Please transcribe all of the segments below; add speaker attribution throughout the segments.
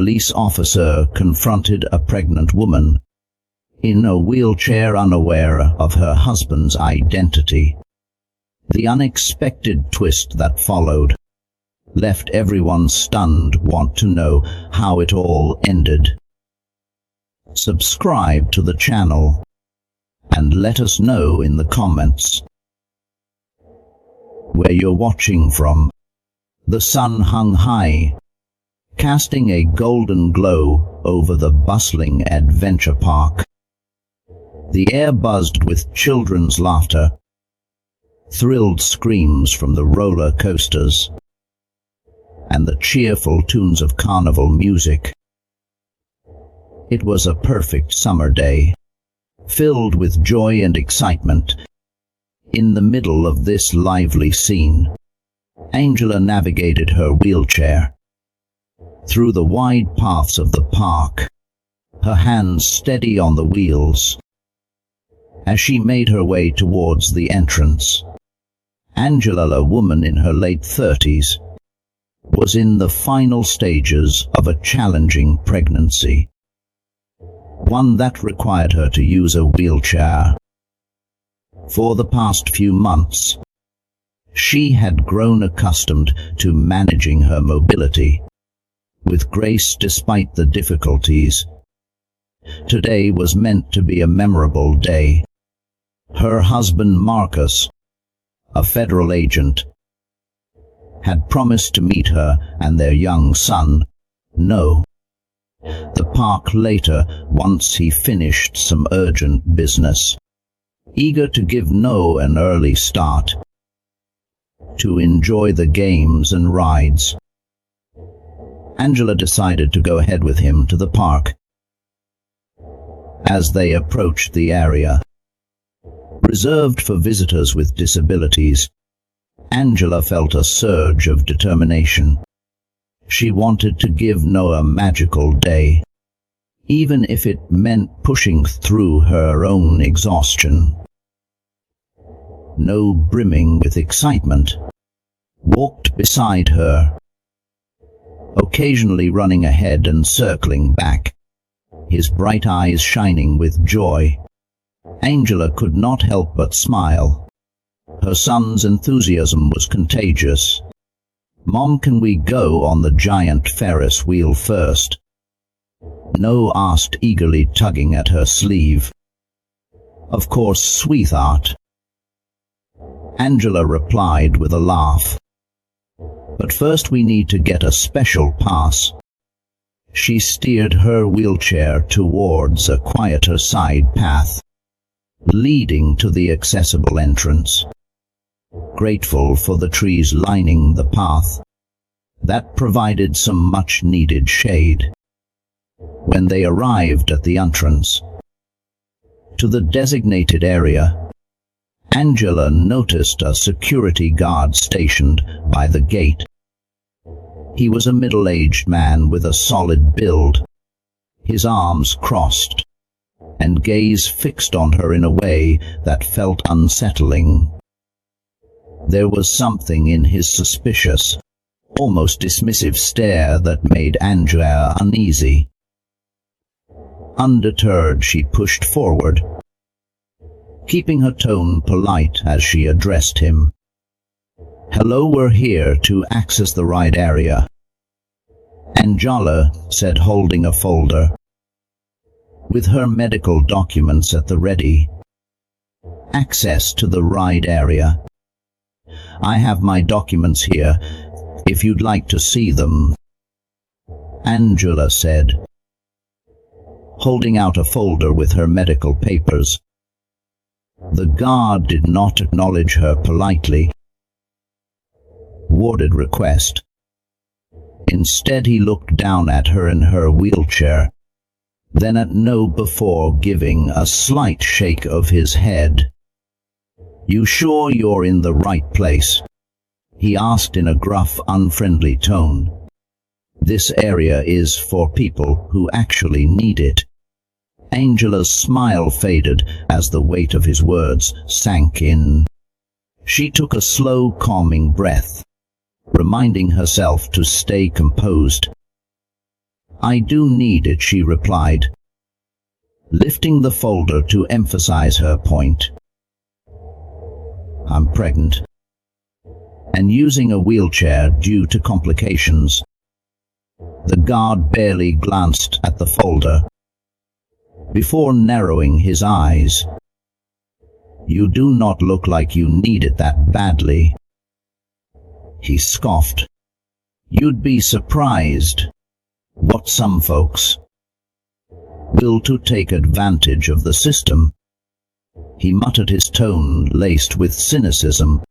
Speaker 1: police officer confronted a pregnant woman in a wheelchair, unaware of her husband's identity. The unexpected twist that followed left everyone stunned. Want to know how it all ended? Subscribe to the channel and let us know in the comments where you're watching from. The sun hung high, casting a golden glow over the bustling adventure park. The air buzzed with children's laughter, thrilled screams from the roller coasters, and the cheerful tunes of carnival music. It was a perfect summer day, filled with joy and excitement. In the middle of this lively scene, Angela navigated her wheelchair through the wide paths of the park, her hands steady on the wheels. As she made her way towards the entrance, Angela, a woman in her late 30s, was in the final stages of a challenging pregnancy, one that required her to use a wheelchair. For the past few months, she had grown accustomed to managing her mobility with grace despite the difficulties. Today was meant to be a memorable day. Her husband Marcus, a federal agent, had promised to meet her and their young son, Noah, the park later once he finished some urgent business. Eager to give Noah an early start to enjoy the games and rides, Angela decided to go ahead with him to the park. As they approached the area reserved for visitors with disabilities, Angela felt a surge of determination. She wanted to give Noah a magical day, even if it meant pushing through her own exhaustion. Noah, brimming with excitement, walked beside her, occasionally running ahead and circling back, his bright eyes shining with joy. Angela could not help but smile. Her son's enthusiasm was contagious. "Mom, can we go on the giant Ferris wheel first?" Noah asked, eagerly tugging at her sleeve. "Of course, sweetheart," Angela replied with a laugh. "But first we need to get a special pass." She steered her wheelchair towards a quieter side path leading to the accessible entrance, grateful for the trees lining the path that provided some much-needed shade. When they arrived at the entrance to the designated area, Angela noticed a security guard stationed by the gate. He was a middle-aged man with a solid build, his arms crossed, and gaze fixed on her in a way that felt unsettling. There was something in his suspicious, almost dismissive stare that made Angela uneasy. Undeterred, she pushed forward, keeping her tone polite as she addressed him. "Hello, we're here to access the ride area," Angela said, holding a folder with her medical documents at the ready. "Access to the ride area. I have my documents here, if you'd like to see them," Angela said, holding out a folder with her medical papers. The guard did not acknowledge her politely worded request. Instead, he looked down at her in her wheelchair, then at Noah before giving a slight shake of his head. "You sure you're in the right place?" he asked in a gruff, unfriendly tone. "This area is for people who actually need it." Angela's smile faded as the weight of his words sank in. She took a slow, calming breath, reminding herself to stay composed. "I do need it," she replied, lifting the folder to emphasize her point. "I'm pregnant and using a wheelchair due to complications." The guard barely glanced at the folder before narrowing his eyes. "You do not look like you need it that badly," he scoffed. "You'd be surprised what some folks will to take advantage of the system." He muttered, his tone laced with cynicism.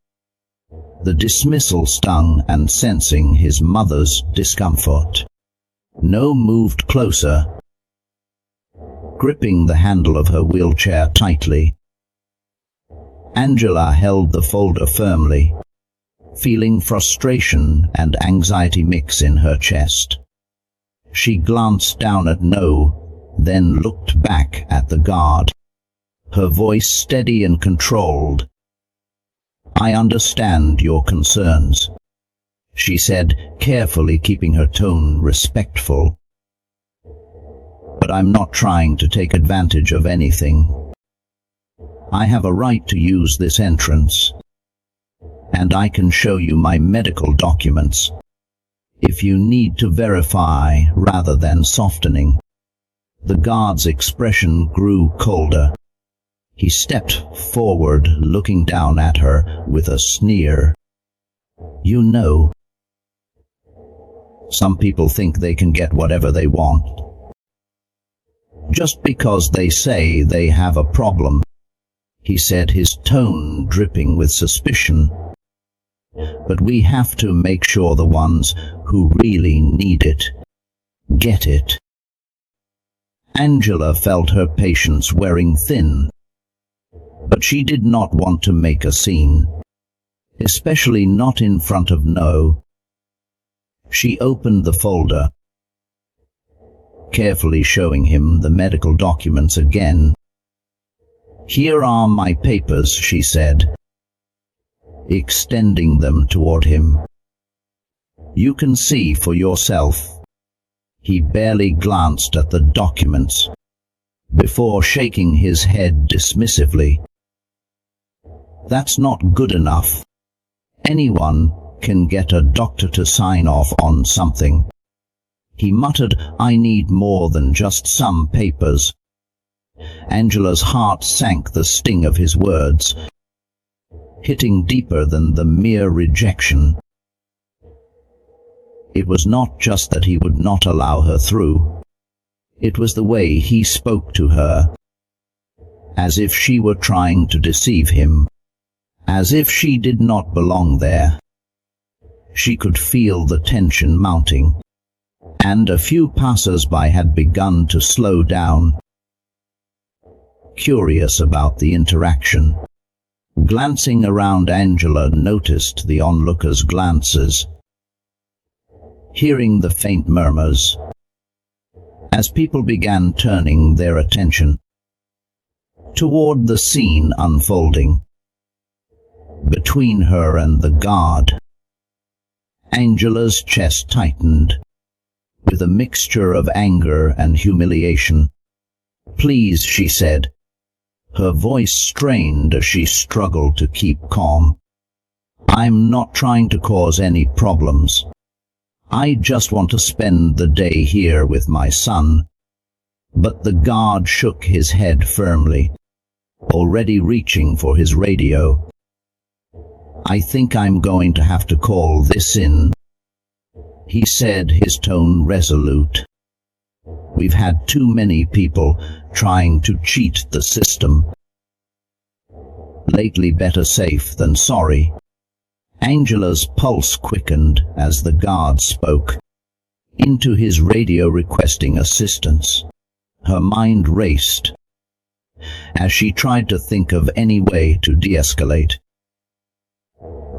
Speaker 1: The dismissal stung, and sensing his mother's discomfort, No moved closer, gripping the handle of her wheelchair tightly. Angela held the folder firmly, feeling frustration and anxiety mix in her chest. She glanced down at No, then looked back at the guard, her voice steady and controlled. "I understand your concerns," she said, carefully keeping her tone respectful. "But I'm not trying to take advantage of anything. I have a right to use this entrance, and I can show you my medical documents if you need to verify rather than softening." The guard's expression grew colder. He stepped forward, looking down at her with a sneer. "You know, some people think they can get whatever they want just because they say they have a problem," he said, his tone dripping with suspicion. "But we have to make sure the ones who really need it get it." Angela felt her patience wearing thin, but she did not want to make a scene, especially not in front of No. She opened the folder, carefully showing him the medical documents again. "Here are my papers," she said, extending them toward him. "You can see for yourself." He barely glanced at the documents before shaking his head dismissively. "That's not good enough. Anyone can get a doctor to sign off on something," he muttered. "I need more than just some papers." Angela's heart sank, the sting of his words hitting deeper than the mere rejection. It was not just that he would not allow her through. It was the way he spoke to her, as if she were trying to deceive him, as if she did not belong there. She could feel the tension mounting, and a few passers-by had begun to slow down, curious about the interaction. Glancing around, Angela noticed the onlookers' glances, hearing the faint murmurs as people began turning their attention toward the scene unfolding between her and the guard. Angela's chest tightened with a mixture of anger and humiliation. "Please," she said, her voice strained as she struggled to keep calm. "I'm not trying to cause any problems. I just want to spend the day here with my son." But the guard shook his head firmly, already reaching for his radio. "I think I'm going to have to call this in," he said, his tone resolute. "We've had too many people trying to cheat the system lately. Better safe than sorry." Angela's pulse quickened as the guard spoke into his radio, requesting assistance. Her mind raced as she tried to think of any way to de-escalate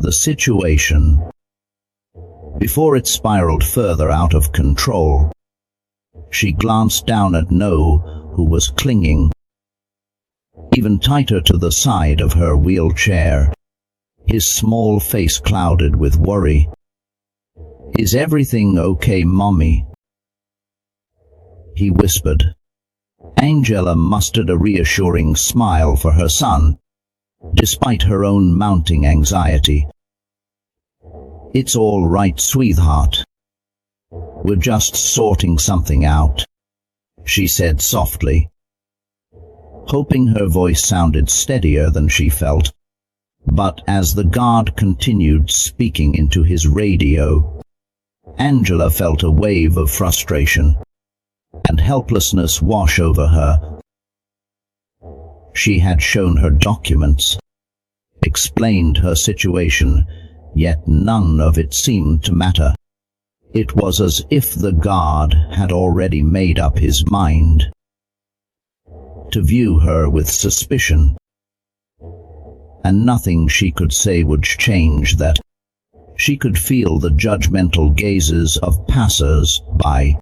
Speaker 1: the situation before it spiraled further out of control. She glanced down at No, who was clinging even tighter to the side of her wheelchair, his small face clouded with worry. "Is everything okay, Mommy?" he whispered. Angela mustered a reassuring smile for her son, despite her own mounting anxiety. "It's all right, sweetheart. We're just sorting something out," she said softly, hoping her voice sounded steadier than she felt. But as the guard continued speaking into his radio, Angela felt a wave of frustration and helplessness wash over her. She had shown her documents, explained her situation, yet none of it seemed to matter. It was as if the guard had already made up his mind to view her with suspicion, and nothing she could say would change that. She could feel the judgmental gazes of passers-by,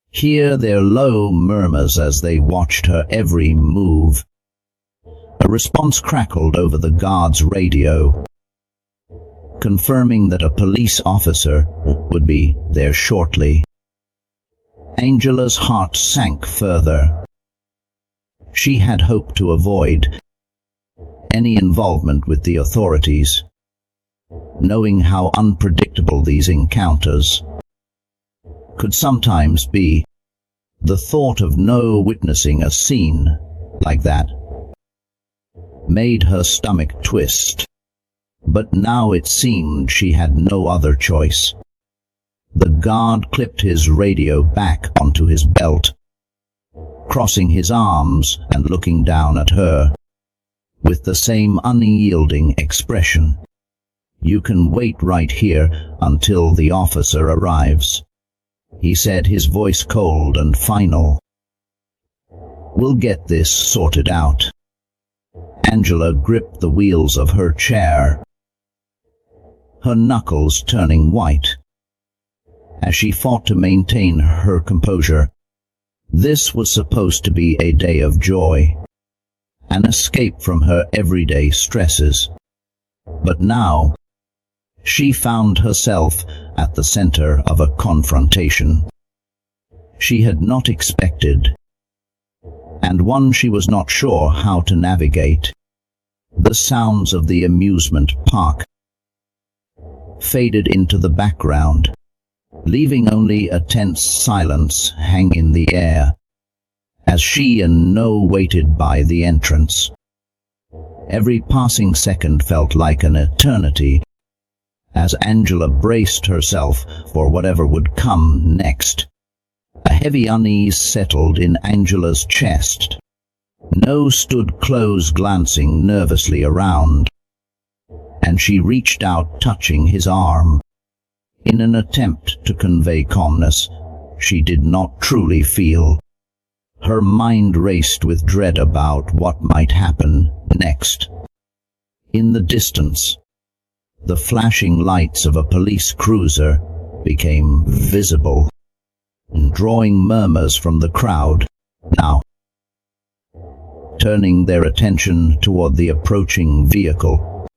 Speaker 1: hear their low murmurs as they watched her every move. A response crackled over the guard's radio, confirming that a police officer would be there shortly. Angela's heart sank further. She had hoped to avoid any involvement with the authorities, knowing how unpredictable these encounters could sometimes be. The thought of witnessing a scene like that made her stomach twist. But now it seemed she had no other choice. The guard clipped his radio back onto his belt, crossing his arms and looking down at her with the same unyielding expression. "You can wait right here until the officer arrives," he said, his voice cold and final. "We'll get this sorted out." Angela gripped the wheels of her chair, her knuckles turning white as she fought to maintain her composure. This was supposed to be a day of joy, an escape from her everyday stresses. But now, she found herself at the center of a confrontation she had not expected, and one she was not sure how to navigate. The sounds of the amusement park faded into the background, leaving only a tense silence hang in the air as she and waited by the entrance. Every passing second felt like an eternity as Angela braced herself for whatever would come next. A heavy unease settled in Angela's chest. Stood close, glancing nervously around, and she reached out, touching his arm in an attempt to convey calmness she did not truly feel. Her mind raced with dread about what might happen next. In the distance, the flashing lights of a police cruiser became visible, drawing murmurs from the crowd, now turning their attention toward the approaching vehicle.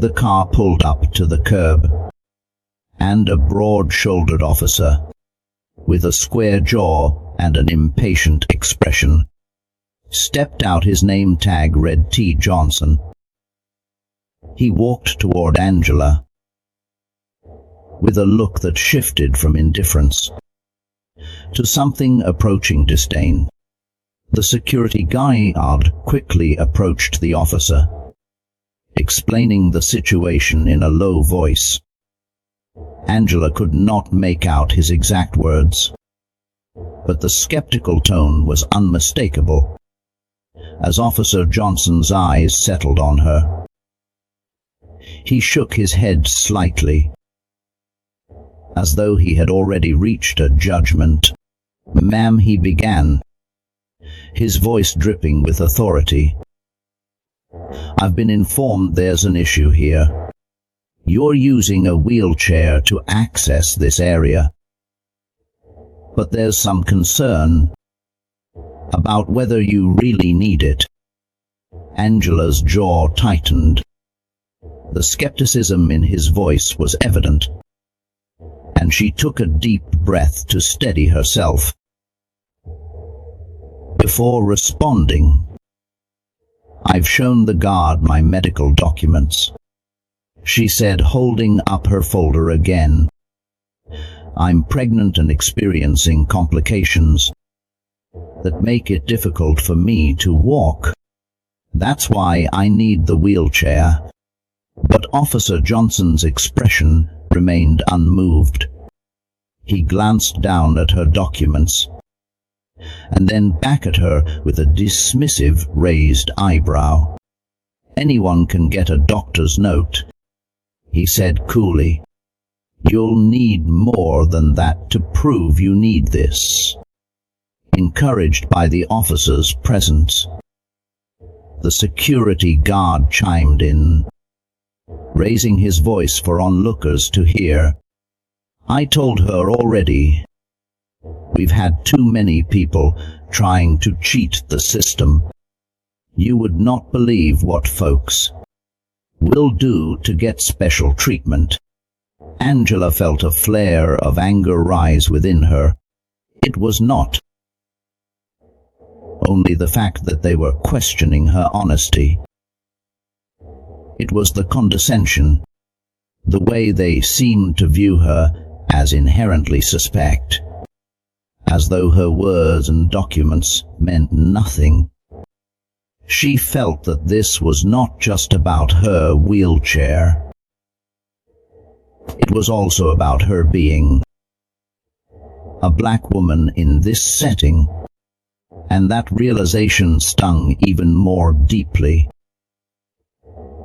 Speaker 1: The car pulled up to the curb, and a broad-shouldered officer, with a square jaw and an impatient expression, stepped out. His name tag read T. Johnson. He walked toward Angela with a look that shifted from indifference to something approaching disdain. The security guard quickly approached the officer, explaining the situation in a low voice. Angela could not make out his exact words, but the skeptical tone was unmistakable as Officer Johnson's eyes settled on her. He shook his head slightly, as though he had already reached a judgment. "Ma'am," he began, his voice dripping with authority, "I've been informed there's an issue here. You're using a wheelchair to access this area, but there's some concern about whether you really need it." Angela's jaw tightened. The skepticism in his voice was evident, and she took a deep breath to steady herself. Before responding, "I've shown the guard my medical documents," she said, holding up her folder again. "I'm pregnant and experiencing complications that make it difficult for me to walk. That's why I need the wheelchair." But Officer Johnson's expression remained unmoved. He glanced down at her documents, and then back at her with a dismissive raised eyebrow. "Anyone can get a doctor's note," he said coolly. "You'll need more than that to prove you need this." Encouraged by the officer's presence, the security guard chimed in, raising his voice for onlookers to hear. "I told her already. We've had too many people trying to cheat the system. You would not believe what folks will do to get special treatment." Angela felt a flare of anger rise within her. It was not only the fact that they were questioning her honesty. It was the condescension, the way they seemed to view her as inherently suspect, as though her words and documents meant nothing. She felt that this was not just about her wheelchair. It was also about her being a black woman in this setting, and that realization stung even more deeply.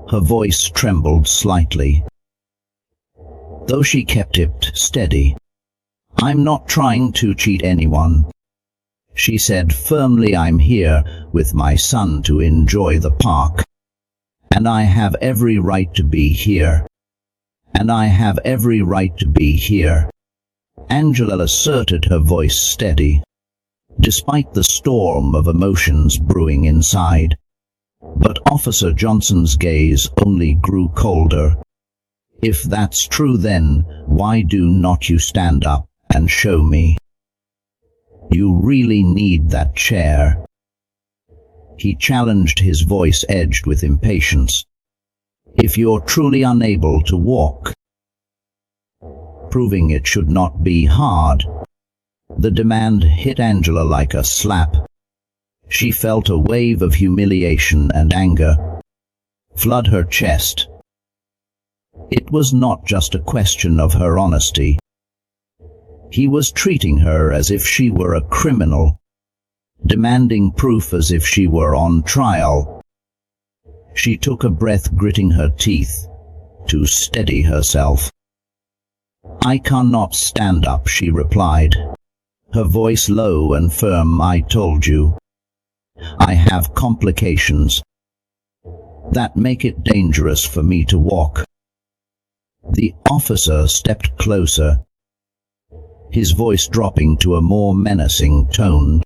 Speaker 1: Her voice trembled slightly, though she kept it steady. "I'm not trying to cheat anyone," she said firmly. "I'm here with my son to enjoy the park, and I have every right to be here. And I have every right to be here." Angela asserted, her voice steady, despite the storm of emotions brewing inside. But Officer Johnson's gaze only grew colder. "If that's true, then why do not you stand up and show me? You really need that chair," he challenged, his voice edged with impatience. "If you're truly unable to walk, proving it should not be hard." The demand hit Angela like a slap. She felt a wave of humiliation and anger flood her chest. It was not just a question of her honesty. He was treating her as if she were a criminal, demanding proof as if she were on trial. She took a breath, gritting her teeth to steady herself. "I cannot stand up," she replied, her voice low and firm. "I told you. I have complications that make it dangerous for me to walk." The officer stepped closer, his voice dropping to a more menacing tone.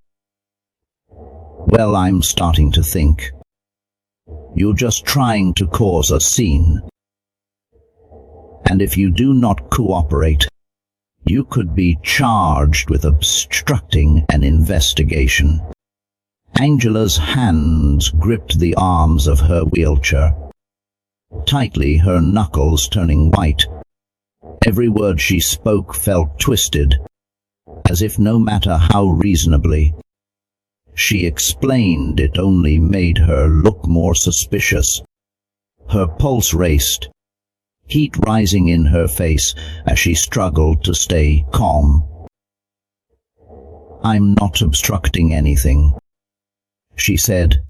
Speaker 1: "Well, I'm starting to think you're just trying to cause a scene. And if you do not cooperate, you could be charged with obstructing an investigation." Angela's hands gripped the arms of her wheelchair tightly, her knuckles turning white. Every word she spoke felt twisted, as if no matter how reasonably she explained, it only made her look more suspicious. Her pulse raced, heat rising in her face as she struggled to stay calm. "I'm not obstructing anything," she said,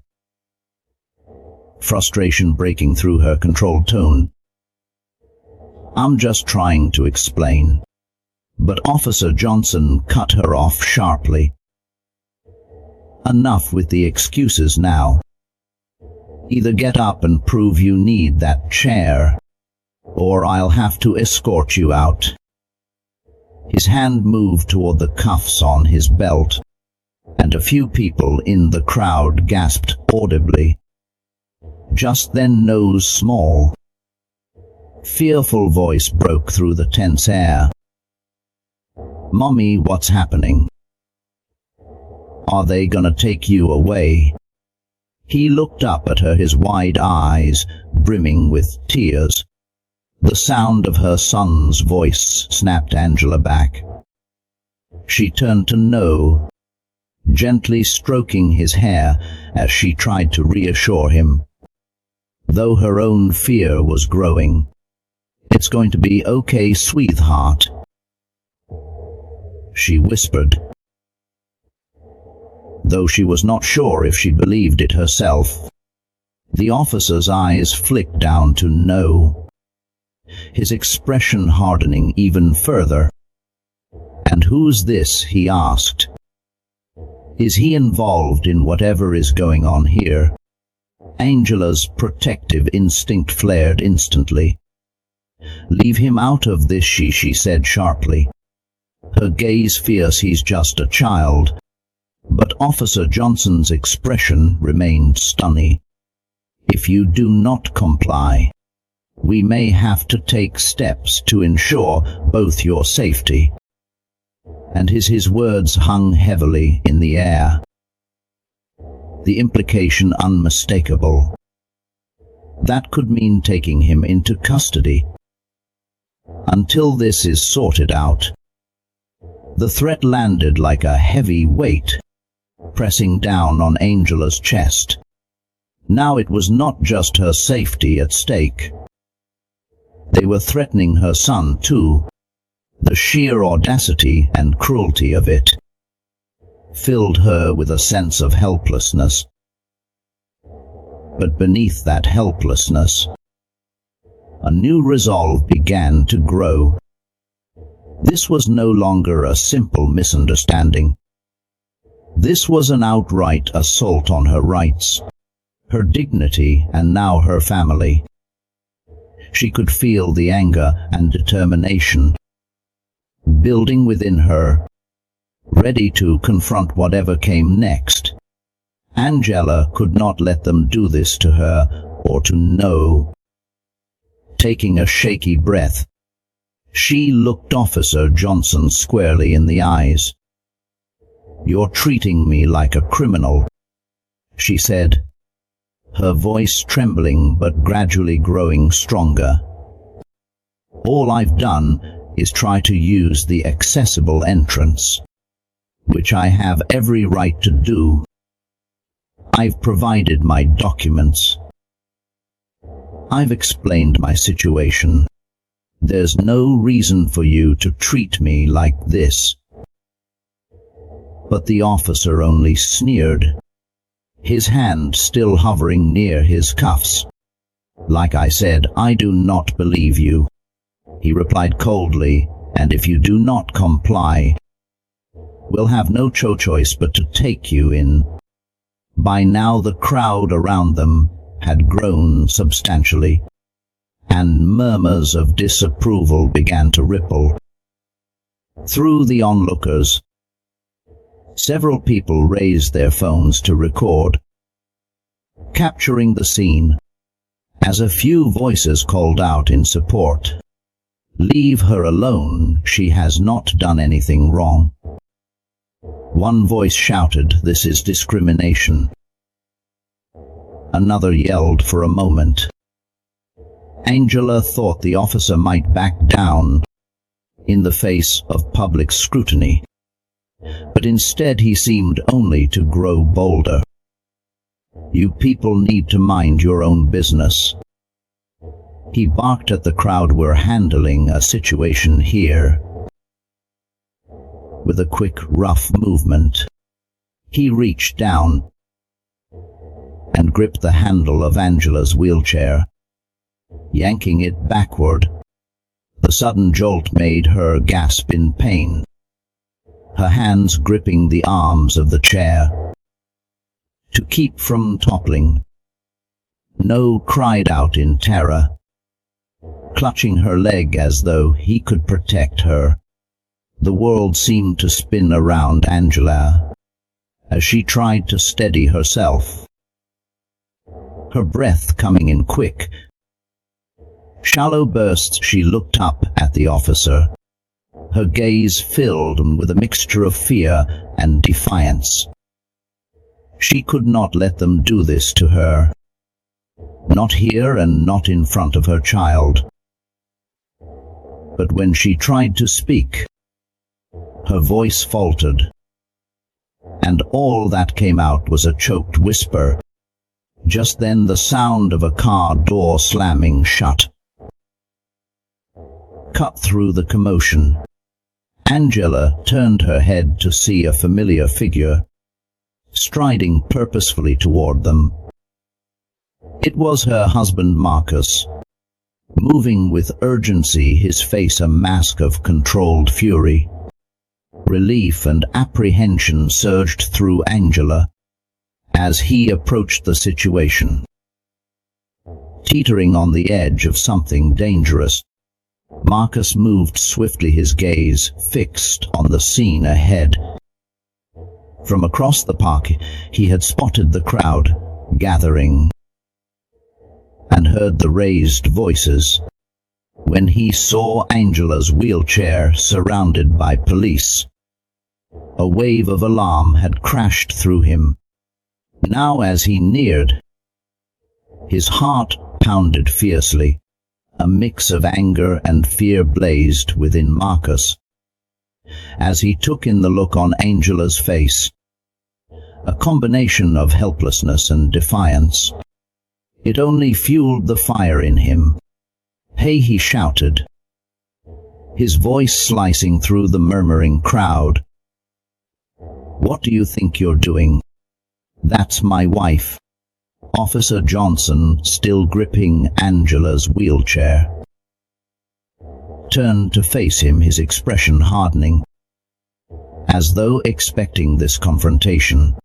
Speaker 1: frustration breaking through her controlled tone. "I'm just trying to explain." But Officer Johnson cut her off sharply. "Enough with the excuses now. Either get up and prove you need that chair, or I'll have to escort you out." His hand moved toward the cuffs on his belt, and a few people in the crowd gasped audibly. Just then No's small, fearful voice broke through the tense air. "Mommy, what's happening? Are they gonna take you away?" He looked up at her, his wide eyes brimming with tears. The sound of her son's voice snapped Angela back. She turned to No, gently stroking his hair as she tried to reassure him, though her own fear was growing. "It's going to be okay, sweetheart," she whispered, though she was not sure if she believed it herself. The officer's eyes flicked down to No, his expression hardening even further. "And who's this?" he asked. "Is he involved in whatever is going on here?" Angela's protective instinct flared instantly. "Leave him out of this," she said sharply, her gaze fierce. "He's just a child." But Officer Johnson's expression remained stony. "If you do not comply, we may have to take steps to ensure both your safety." And his words hung heavily in the air, the implication unmistakable. That could mean taking him into custody. Until this is sorted out. The threat landed like a heavy weight, pressing down on Angela's chest. Now it was not just her safety at stake. They were threatening her son too. The sheer audacity and cruelty of it filled her with a sense of helplessness. But beneath that helplessness, a new resolve began to grow. This was no longer a simple misunderstanding. This was an outright assault on her rights, her dignity, and now her family. She could feel the anger and determination building within her, ready to confront whatever came next. Angela could not let them do this to her or to No. Taking a shaky breath, she looked Officer Johnson squarely in the eyes. "You're treating me like a criminal," she said, her voice trembling but gradually growing stronger. "All I've done is try to use the accessible entrance, which I have every right to do. I've provided my documents. I've explained my situation. There's no reason for you to treat me like this." But the officer only sneered, his hand still hovering near his cuffs. "Like I said, I do not believe you," he replied coldly, "and if you do not comply, we'll have no choice but to take you in." By now the crowd around them had grown substantially, and murmurs of disapproval began to ripple through the onlookers. Several people raised their phones to record, capturing the scene, as a few voices called out in support. "Leave her alone, she has not done anything wrong." One voice shouted, "This is discrimination." Another yelled for a moment. Angela thought the officer might back down in the face of public scrutiny, but instead he seemed only to grow bolder. "You people need to mind your own business," he barked at the crowd. "We're handling a situation here." With a quick, rough movement, he reached down and gripped the handle of Angela's wheelchair, yanking it backward. The sudden jolt made her gasp in pain, her hands gripping the arms of the chair to keep from toppling. No cried out in terror, clutching her leg as though he could protect her. The world seemed to spin around Angela as she tried to steady herself, her breath coming in quick, shallow bursts. She looked up at the officer, her gaze filled with a mixture of fear and defiance. She could not let them do this to her. Not here and not in front of her child. But when she tried to speak, her voice faltered, and all that came out was a choked whisper. Just then the sound of a car door slamming shut cut through the commotion. Angela turned her head to see a familiar figure striding purposefully toward them. It was her husband Marcus, moving with urgency, his face a mask of controlled fury. Relief and apprehension surged through Angela as he approached the situation. Teetering on the edge of something dangerous, Marcus moved swiftly, his gaze fixed on the scene ahead. From across the park, he had spotted the crowd gathering and heard the raised voices. When he saw Angela's wheelchair surrounded by police, a wave of alarm had crashed through him. Now as he neared, his heart pounded fiercely. A mix of anger and fear blazed within Marcus as he took in the look on Angela's face, a combination of helplessness and defiance. It only fueled the fire in him. "Hey," he shouted, his voice slicing through the murmuring crowd. "What do you think you're doing? That's my wife." Officer Johnson, still gripping Angela's wheelchair, turned to face him, his expression hardening. As though expecting this confrontation,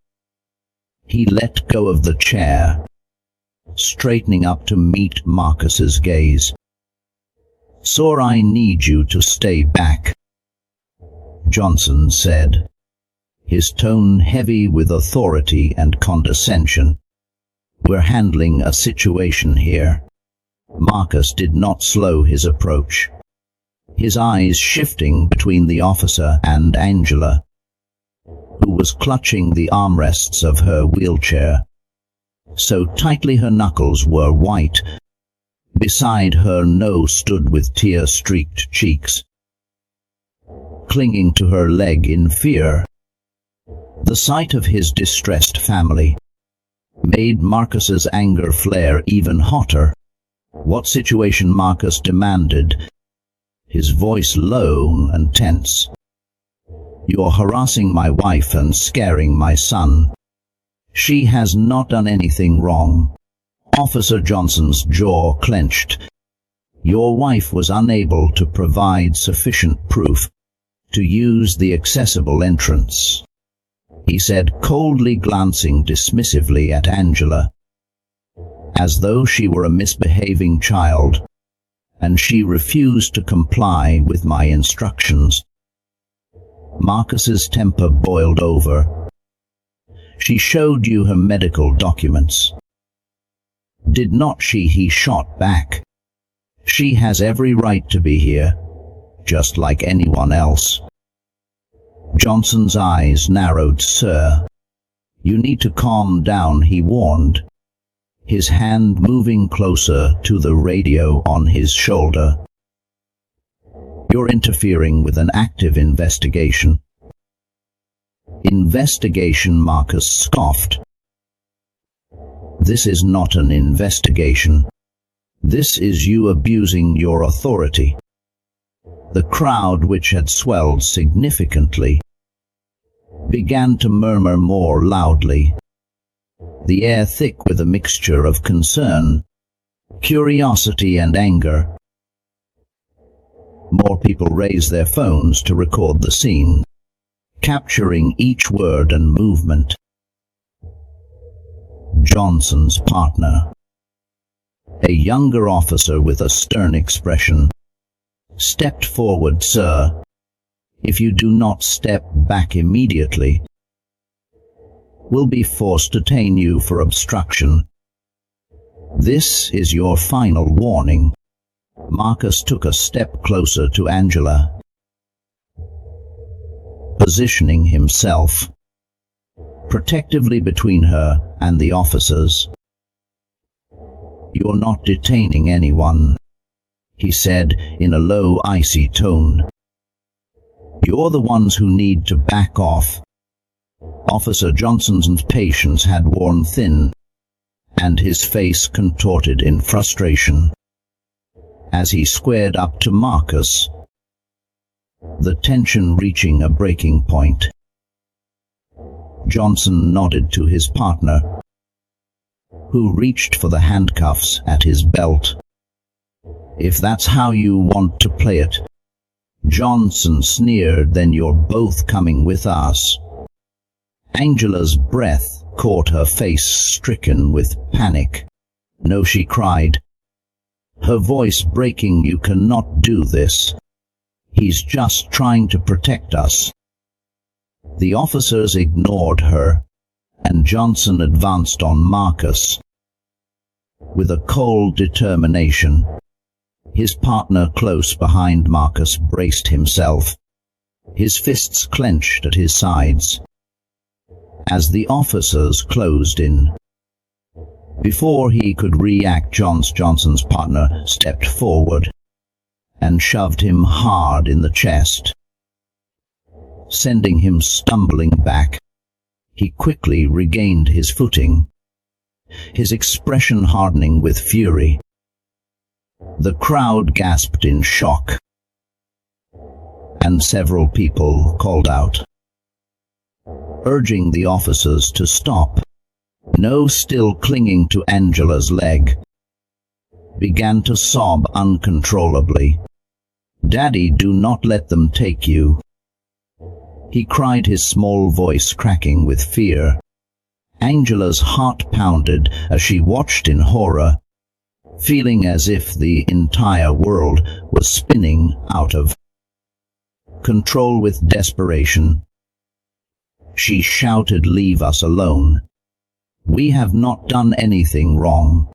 Speaker 1: he let go of the chair, straightening up to meet Marcus's gaze. "Sir, I need you to stay back," Johnson said, his tone heavy with authority and condescension. "We're handling a situation here." Marcus did not slow his approach, his eyes shifting between the officer and Angela, who was clutching the armrests of her wheelchair so tightly her knuckles were white. Beside her, nose stood with tear-streaked cheeks, clinging to her leg in fear. The sight of his distressed family made Marcus's anger flare even hotter. "What situation?" Marcus demanded, his voice low and tense. "You're harassing my wife and scaring my son. She has not done anything wrong." Officer Johnson's jaw clenched. "Your wife was unable to provide sufficient proof to use the accessible entrance," he said, coldly glancing dismissively at Angela, as though she were a misbehaving child, and she refused to comply with my instructions. Marcus's temper boiled over. "She showed you her medical documents, did not she?" he shot back. "She has every right to be here, just like anyone else." Johnson's eyes narrowed. "Sir, you need to calm down," he warned, his hand moving closer to the radio on his shoulder. "You're interfering with an active investigation." "Investigation?" Marcus scoffed. "This is not an investigation. This is you abusing your authority." The crowd, which had swelled significantly, began to murmur more loudly, the air thick with a mixture of concern, curiosity, and anger. More people raised their phones to record the scene, capturing each word and movement. Johnson's partner, a younger officer with a stern expression, stepped forward. "Sir, if you do not step back immediately, we'll be forced to detain you for obstruction. This is your final warning." Marcus took a step closer to Angela, positioning himself protectively between her and the officers. "You're not detaining anyone," he said in a low, icy tone. "You're the ones who need to back off." Officer Johnson's patience had worn thin, and his face contorted in frustration as he squared up to Marcus, the tension reaching a breaking point. Johnson nodded to his partner, who reached for the handcuffs at his belt. "If that's how you want to play it," Johnson sneered, "then you're both coming with us." Angela's breath caught her face, stricken with panic. "No," she cried, her voice breaking. "You cannot do this. He's just trying to protect us." The officers ignored her, and Johnson advanced on Marcus with a cold determination. His partner, close behind Marcus, braced himself, his fists clenched at his sides. As the officers closed in, before he could react, Johnson's partner stepped forward and shoved him hard in the chest, sending him stumbling back. He quickly regained his footing, his expression hardening with fury. The crowd gasped in shock, and several people called out, urging the officers to stop. No, still clinging to Angela's leg, began to sob uncontrollably. "Daddy, do not let them take you," he cried, his small voice cracking with fear. Angela's heart pounded as she watched in horror, feeling as if the entire world was spinning out of control. With desperation, she shouted, "Leave us alone. We have not done anything wrong."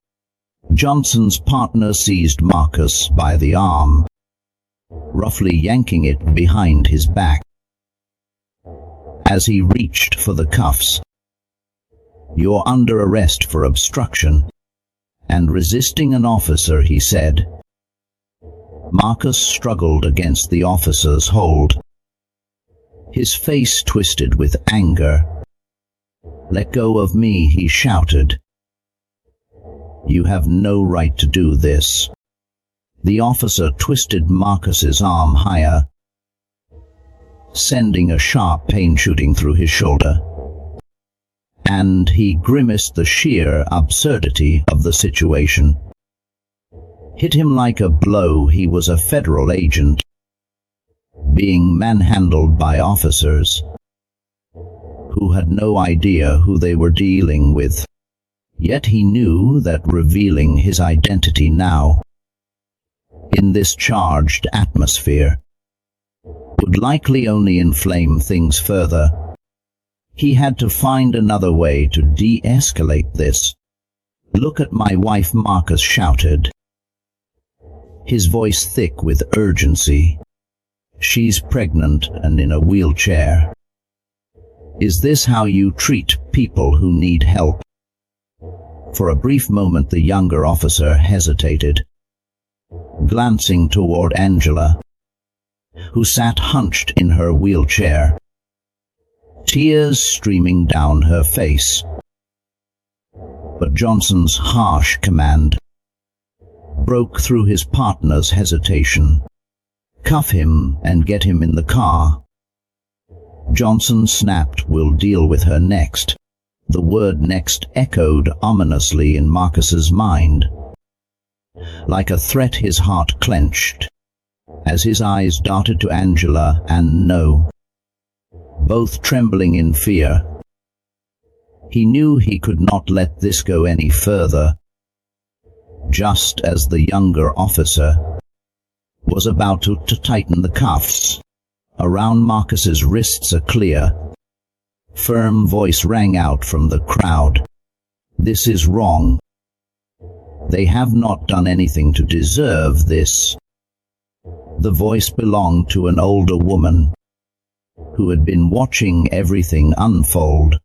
Speaker 1: Johnson's partner seized Marcus by the arm, roughly yanking it behind his back. As he reached for the cuffs, "You're under arrest for obstruction and resisting an officer," he said. Marcus struggled against the officer's hold, his face twisted with anger. "Let go of me," he shouted. "You have no right to do this." The officer twisted Marcus's arm higher, sending a sharp pain shooting through his shoulder, and he grimaced. The sheer absurdity of the situation hit him like a blow. He was a federal agent, being manhandled by officers who had no idea who they were dealing with. Yet he knew that revealing his identity now, in this charged atmosphere, would likely only inflame things further. He had to find another way to de-escalate this. "Look at my wife," Marcus shouted, his voice thick with urgency. "She's pregnant and in a wheelchair. Is this how you treat people who need help?" For a brief moment the younger officer hesitated, glancing toward Angela, who sat hunched in her wheelchair, tears streaming down her face. But Johnson's harsh command broke through his partner's hesitation. "Cuff him and get him in the car." Johnson snapped, "We'll deal with her next." The word "next" echoed ominously in Marcus's mind. Like a threat, his heart clenched as his eyes darted to Angela and No, both trembling in fear. He knew he could not let this go any further. Just as the younger officer was about to tighten the cuffs around Marcus's wrists, a clear, firm voice rang out from the crowd. "This is wrong. They have not done anything to deserve this." The voice belonged to an older woman, who had been watching everything unfold.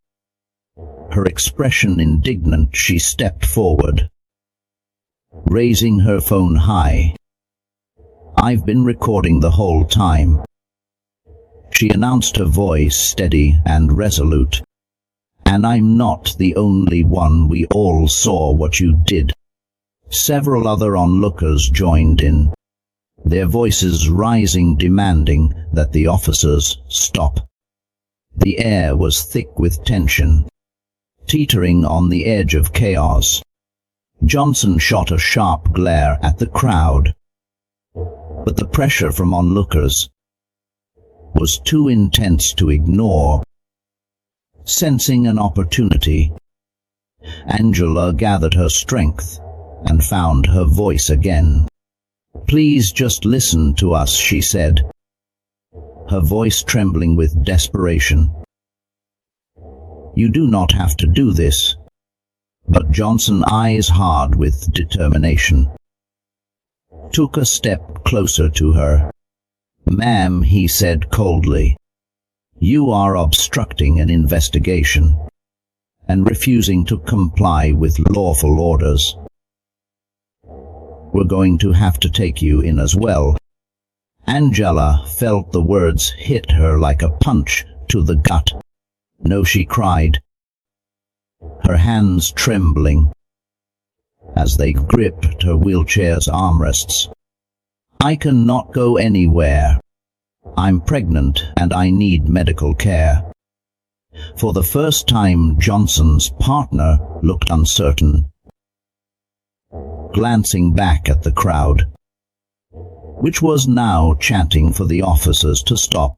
Speaker 1: Her expression indignant, she stepped forward, raising her phone high. "I've been recording the whole time," she announced, her voice steady and resolute. "And I'm not the only one. We all saw what you did." Several other onlookers joined in, their voices rising, demanding that the officers stop. The air was thick with tension, teetering on the edge of chaos. Johnson shot a sharp glare at the crowd, but the pressure from onlookers was too intense to ignore. Sensing an opportunity, Angela gathered her strength and found her voice again. "Please just listen to us," she said, her voice trembling with desperation. "You do not have to do this." But Johnson, eyes hard with determination, took a step closer to her. "Ma'am," he said coldly, "you are obstructing an investigation and refusing to comply with lawful orders. We're going to have to take you in as well." Angela felt the words hit her like a punch to the gut. "No," she cried, her hands trembling as they gripped her wheelchair's armrests. "I cannot go anywhere. I'm pregnant and I need medical care." For the first time, Johnson's partner looked uncertain, glancing back at the crowd, which was now chanting for the officers to stop.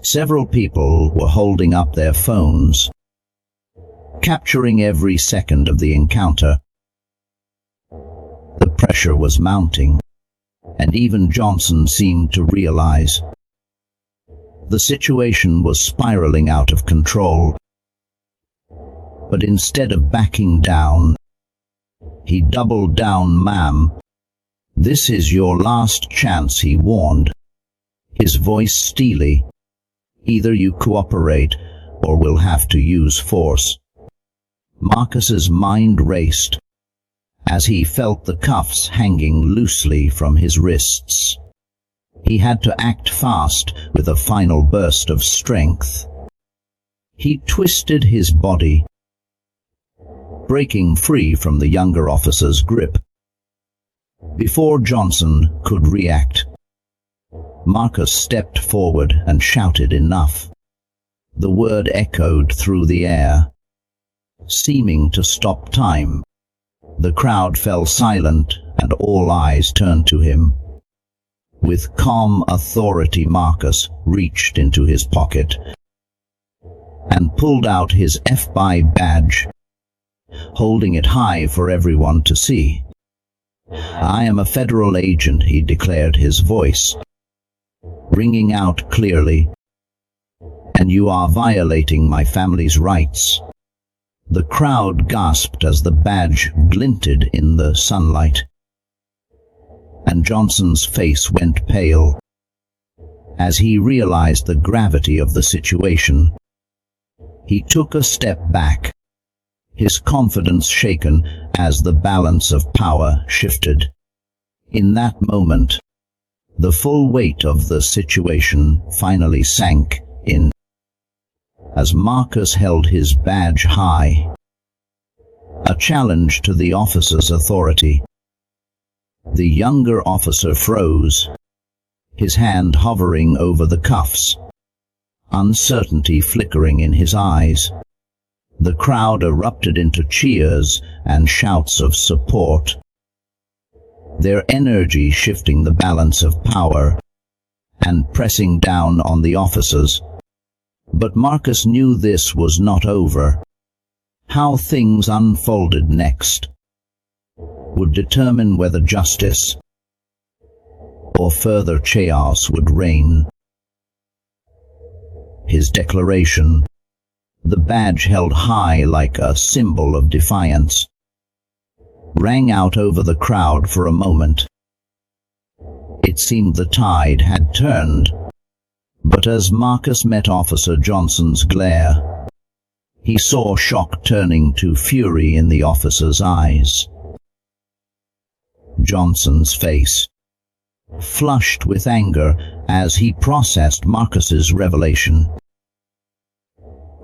Speaker 1: Several people were holding up their phones, capturing every second of the encounter. The pressure was mounting, and even Johnson seemed to realize the situation was spiraling out of control. But instead of backing down, he doubled down. "Ma'am, this is your last chance," he warned, his voice steely. "Either you cooperate or we'll have to use force." Marcus's mind raced as he felt the cuffs hanging loosely from his wrists. He had to act fast with a final burst of strength. He twisted his body, breaking free from the younger officer's grip. Before Johnson could react, Marcus stepped forward and shouted, "Enough." The word echoed through the air, seeming to stop time. The crowd fell silent and all eyes turned to him. With calm authority, Marcus reached into his pocket and pulled out his FBI badge, holding it high for everyone to see. "I am a federal agent," he declared, his voice ringing out clearly, "and you are violating my family's rights." The crowd gasped as the badge glinted in the sunlight, and Johnson's face went pale as he realized the gravity of the situation. He took a step back, his confidence shaken as the balance of power shifted. In that moment, the full weight of the situation finally sank in, as Marcus held his badge high, a challenge to the officer's authority. The younger officer froze, his hand hovering over the cuffs, uncertainty flickering in his eyes. The crowd erupted into cheers and shouts of support, their energy shifting the balance of power and pressing down on the officers. But Marcus knew this was not over. How things unfolded next would determine whether justice or further chaos would reign. His declaration, the badge held high like a symbol of defiance, rang out over the crowd for a moment. It seemed the tide had turned. But as Marcus met Officer Johnson's glare, he saw shock turning to fury in the officer's eyes. Johnson's face flushed with anger as he processed Marcus's revelation.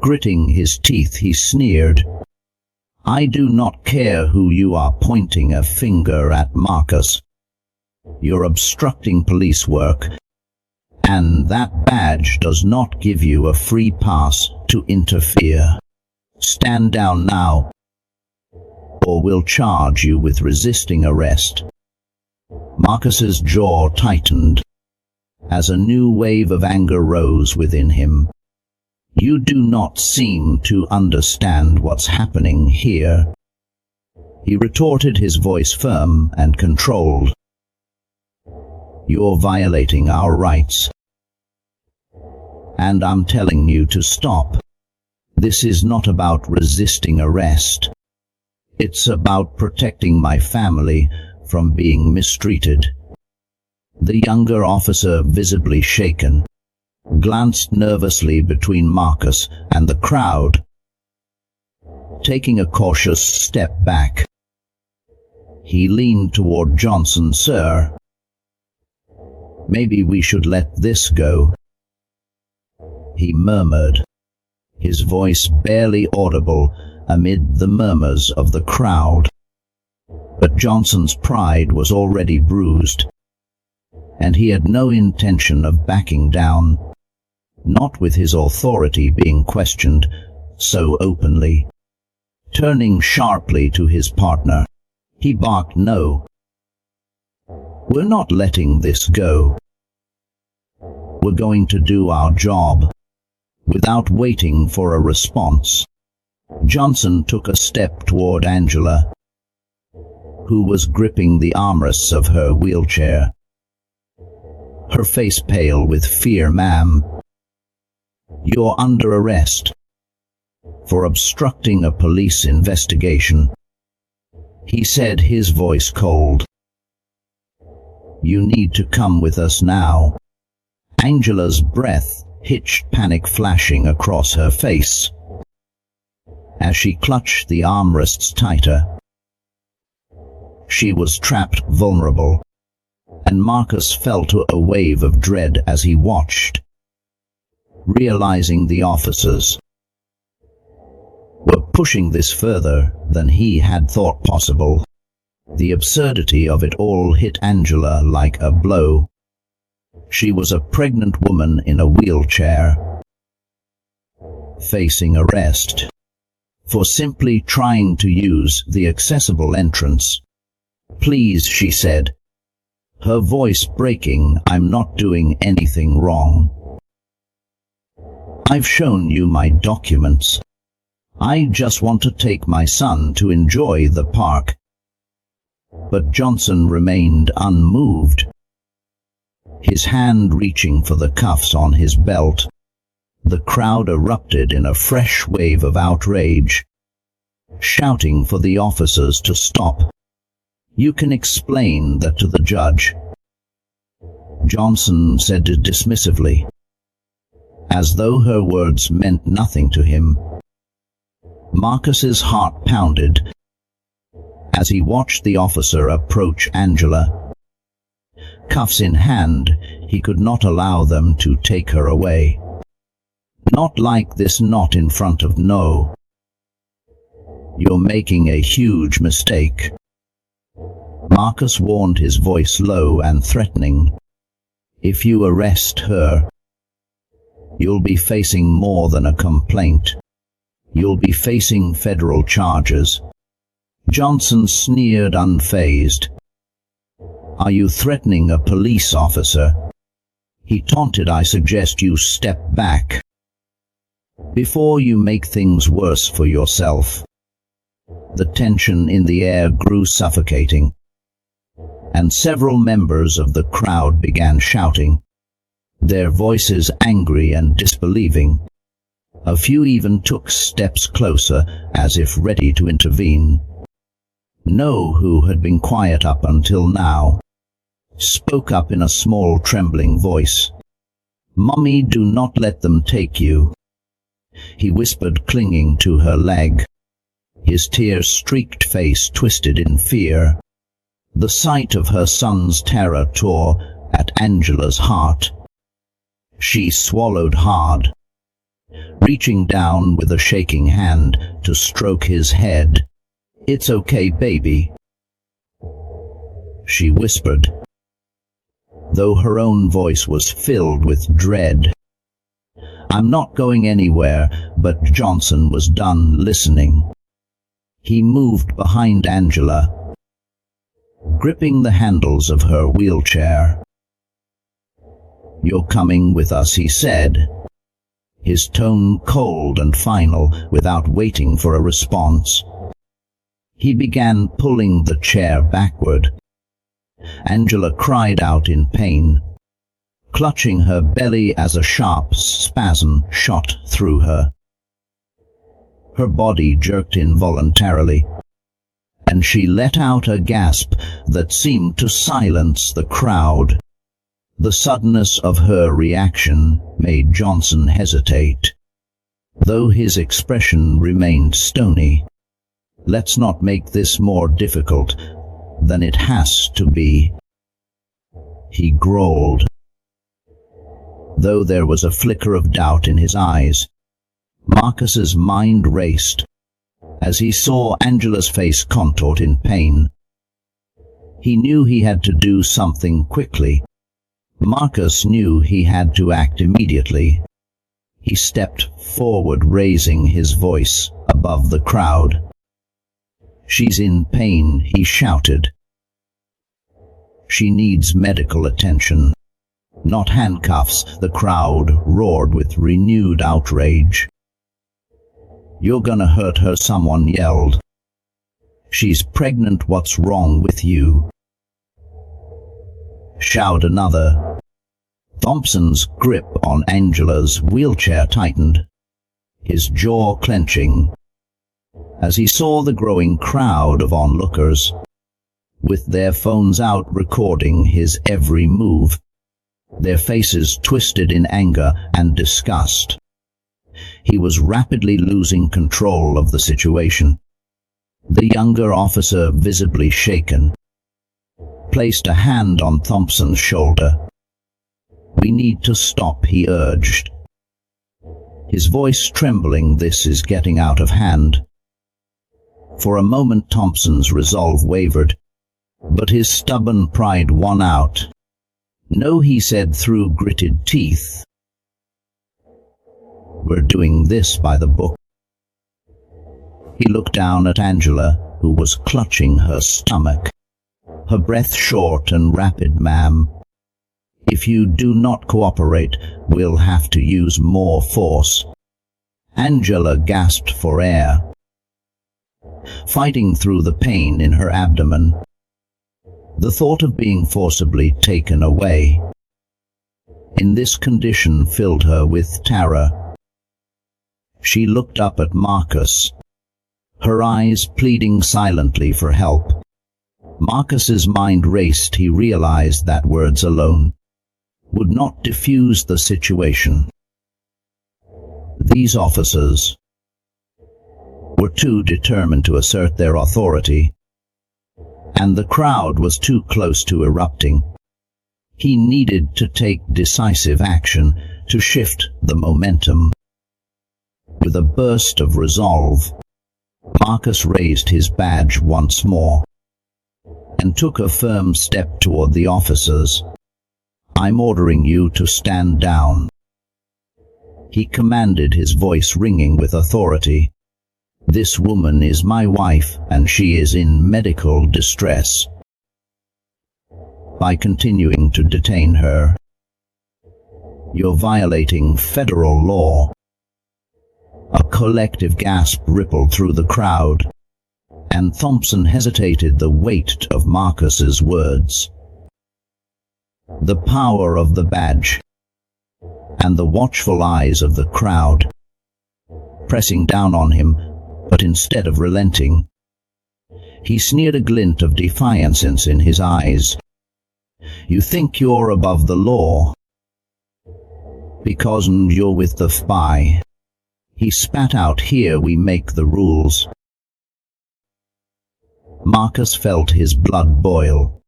Speaker 1: Gritting his teeth, he sneered, "I do not care who you are pointing a finger at, Marcus. You're obstructing police work, and that badge does not give you a free pass to interfere. Stand down now, or we'll charge you with resisting arrest." Marcus's jaw tightened as a new wave of anger rose within him. "You do not seem to understand what's happening here," he retorted, his voice firm and controlled. "You're violating our rights, and I'm telling you to stop. This is not about resisting arrest. It's about protecting my family from being mistreated." The younger officer, visibly shaken, glanced nervously between Marcus and the crowd. Taking a cautious step back, he leaned toward Johnson. "Sir, maybe we should let this go," he murmured, his voice barely audible amid the murmurs of the crowd. But Johnson's pride was already bruised, and he had no intention of backing down, not with his authority being questioned so openly. Turning sharply to his partner, he barked, "No, we're not letting this go. We're going to do our job." Without waiting for a response, Johnson took a step toward Angela, who was gripping the armrests of her wheelchair, her face pale with fear. "Ma'am, you're under arrest for obstructing a police investigation," he said, his voice cold. "You need to come with us now." Angela's breath hitched, panic flashing across her face as she clutched the armrests tighter. She was trapped, vulnerable, and Marcus felt a wave of dread as he watched, realizing the officers were pushing this further than he had thought possible. The absurdity of it all hit Angela like a blow. She was a pregnant woman in a wheelchair, facing arrest for simply trying to use the accessible entrance. "Please," she said, her voice breaking, "I'm not doing anything wrong. I've shown you my documents. I just want to take my son to enjoy the park." But Johnson remained unmoved, his hand reaching for the cuffs on his belt. The crowd erupted in a fresh wave of outrage, shouting for the officers to stop. "You can explain that to the judge," Johnson said dismissively, as though her words meant nothing to him. Marcus's heart pounded as he watched the officer approach Angela. Cuffs in hand, he could not allow them to take her away. "Not like this, not in front of No. You're making a huge mistake," Marcus warned, his voice low and threatening. "If you arrest her, you'll be facing more than a complaint. You'll be facing federal charges." Johnson sneered, unfazed. "Are you threatening a police officer?" he taunted. "I suggest you step back before you make things worse for yourself." The tension in the air grew suffocating, and several members of the crowd began shouting, their voices angry and disbelieving. A few even took steps closer, as if ready to intervene. No, who had been quiet up until now, spoke up in a small, trembling voice. "Mommy, do not let them take you," he whispered, clinging to her leg. His tear-streaked face twisted in fear. The sight of her son's terror tore at Angela's heart. She swallowed hard, reaching down with a shaking hand to stroke his head. "It's okay, baby," she whispered, though her own voice was filled with dread. "I'm not going anywhere," but Johnson was done listening. He moved behind Angela, gripping the handles of her wheelchair. "You're coming with us," he said, his tone cold and final, without waiting for a response. He began pulling the chair backward. Angela cried out in pain, clutching her belly as a sharp spasm shot through her. Her body jerked involuntarily, and she let out a gasp that seemed to silence the crowd. The suddenness of her reaction made Johnson hesitate, though his expression remained stony. "Let's not make this more difficult than it has to be," he growled, though there was a flicker of doubt in his eyes. Marcus's mind raced as he saw Angela's face contort in pain. He knew he had to do something quickly. Marcus knew he had to act immediately. He stepped forward, raising his voice above the crowd. "She's in pain," he shouted. "She needs medical attention, not handcuffs." The crowd roared with renewed outrage. "You're gonna hurt her," someone yelled. "She's pregnant, what's wrong with you?" shouted another. Thompson's grip on Angela's wheelchair tightened, his jaw clenching, as he saw the growing crowd of onlookers, with their phones out recording his every move, their faces twisted in anger and disgust. He was rapidly losing control of the situation. The younger officer, visibly shaken, placed a hand on Thompson's shoulder. "We need to stop," he urged, his voice trembling. "This is getting out of hand." For a moment Thompson's resolve wavered, but his stubborn pride won out. "No," he said through gritted teeth. "We're doing this by the book." He looked down at Angela, who was clutching her stomach, her breath short and rapid. "Ma'am, if you do not cooperate, we'll have to use more force." Angela gasped for air, fighting through the pain in her abdomen. The thought of being forcibly taken away in this condition filled her with terror. She looked up at Marcus, her eyes pleading silently for help. Marcus's mind raced. He realized that words alone would not diffuse the situation. These officers were too determined to assert their authority, and the crowd was too close to erupting. He needed to take decisive action to shift the momentum. With a burst of resolve, Marcus raised his badge once more and took a firm step toward the officers. "I'm ordering you to stand down," he commanded, his voice ringing with authority. "This woman is my wife, and she is in medical distress. By continuing to detain her, you're violating federal law." A collective gasp rippled through the crowd, and Thompson hesitated, the weight of Marcus's words, the power of the badge, and the watchful eyes of the crowd pressing down on him. But instead of relenting, he sneered, a glint of defiance in his eyes. "You think you're above the law? Because you're with the spy. He spat out, "Here we make the rules." Marcus felt his blood boil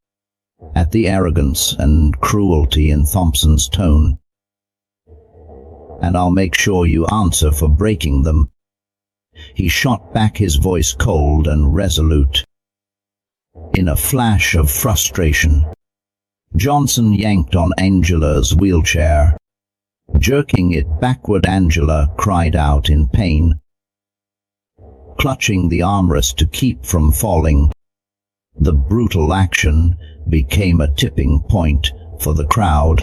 Speaker 1: at the arrogance and cruelty in Thompson's tone. "And I'll make sure you answer for breaking them." He shot back, his voice cold and resolute. In a flash of frustration, Johnson yanked on Angela's wheelchair. Jerking it backward, Angela cried out in pain. Clutching the armrest to keep from falling, the brutal action became a tipping point for the crowd.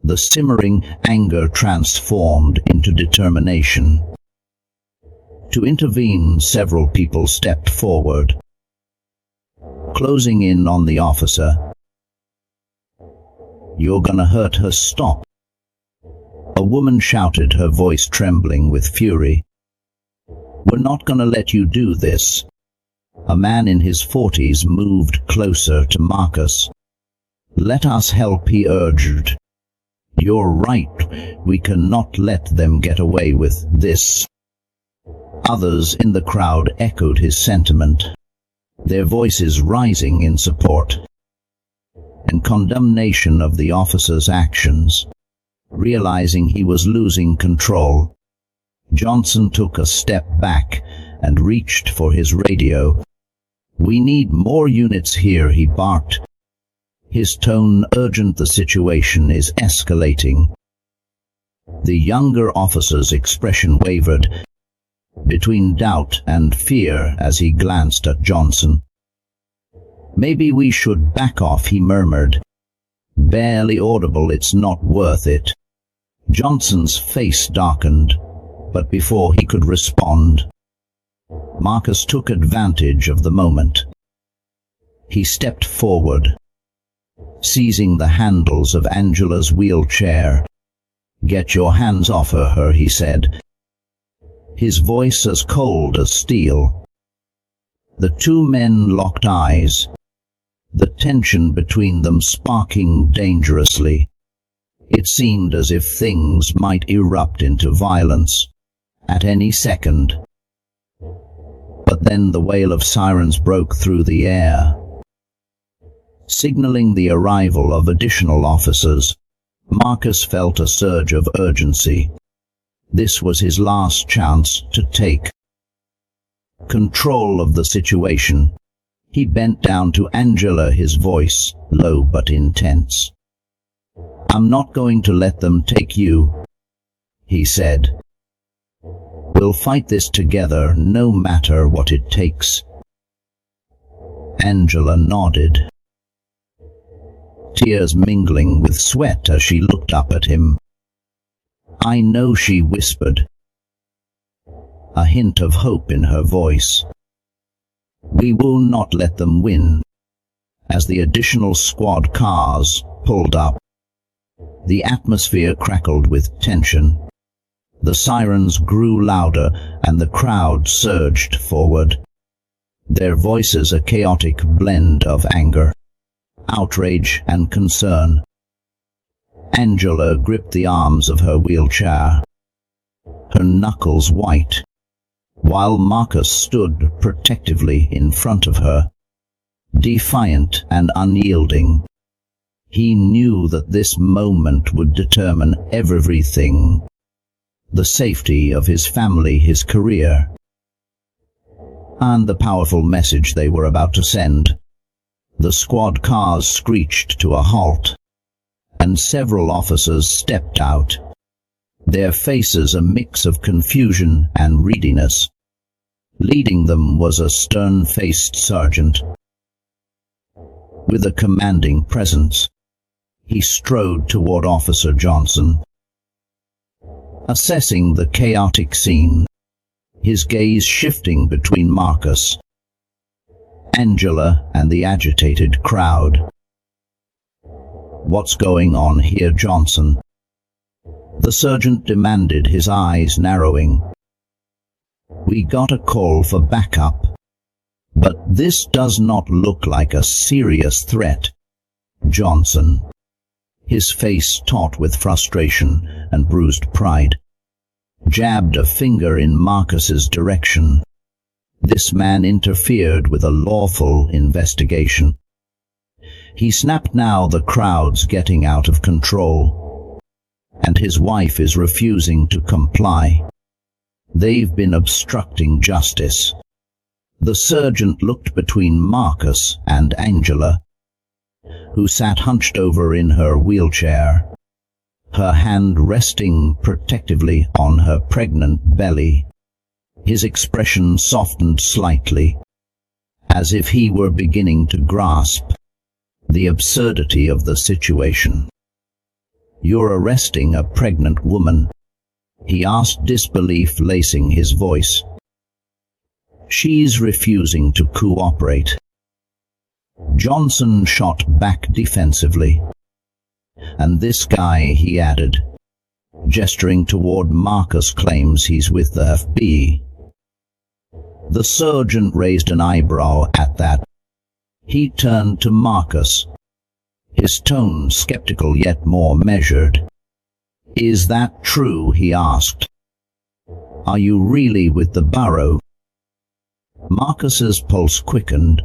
Speaker 1: The simmering anger transformed into determination. To intervene, several people stepped forward, closing in on the officer. "You're gonna hurt her, stop!" A woman shouted, her voice trembling with fury. "We're not gonna let you do this." A man in his 40s moved closer to Marcus. "Let us help," he urged. "You're right, we cannot let them get away with this." Others in the crowd echoed his sentiment, their voices rising in support and condemnation of the officer's actions. Realizing he was losing control, Johnson took a step back and reached for his radio. "We need more units here," he barked, his tone urgent. "The situation is escalating." The younger officer's expression wavered between doubt and fear as he glanced at Johnson. "Maybe we should back off," he murmured, barely audible. "It's not worth it." Johnson's face darkened, but before he could respond, Marcus took advantage of the moment. He stepped forward, seizing the handles of Angela's wheelchair. "Get your hands off her," he said, his voice as cold as steel. The two men locked eyes, the tension between them sparking dangerously. It seemed as if things might erupt into violence at any second. But then the wail of sirens broke through the air, signaling the arrival of additional officers. Marcus felt a surge of urgency. This was his last chance to take control of the situation. He bent down to Angela, his voice low but intense. "I'm not going to let them take you," he said. "We'll fight this together, no matter what it takes." Angela nodded, tears mingling with sweat as she looked up at him. "I know," she whispered, a hint of hope in her voice. "We will not let them win." As the additional squad cars pulled up, the atmosphere crackled with tension. The sirens grew louder and the crowd surged forward, their voices a chaotic blend of anger, outrage, and concern. Angela gripped the arms of her wheelchair, her knuckles white, while Marcus stood protectively in front of her, defiant and unyielding. He knew that this moment would determine everything: the safety of his family, his career, and the powerful message they were about to send. The squad cars screeched to a halt, and several officers stepped out, their faces a mix of confusion and readiness. Leading them was a stern-faced sergeant with a commanding presence. He strode toward Officer Johnson, assessing the chaotic scene, his gaze shifting between Marcus, Angela, and the agitated crowd. "What's going on here, Johnson?" the sergeant demanded, his eyes narrowing. "We got a call for backup, but this does not look like a serious threat, Johnson," his face taut with frustration and bruised pride, jabbed a finger in Marcus's direction. This man interfered with a lawful investigation. He snapped, "Now the crowd's getting out of control, and his wife is refusing to comply. They've been obstructing justice." The sergeant looked between Marcus and Angela, who sat hunched over in her wheelchair, her hand resting protectively on her pregnant belly. His expression softened slightly, as if he were beginning to grasp the absurdity of the situation. "You're arresting a pregnant woman?" he asked, disbelief lacing his voice. "She's refusing to cooperate." Johnson shot back defensively. "And this guy," he added, gesturing toward Marcus, "claims he's with the FBI. The sergeant raised an eyebrow at that. He turned to Marcus, his tone skeptical yet more measured. "Is that true?" he asked. "Are you really with the borough?" Marcus's pulse quickened.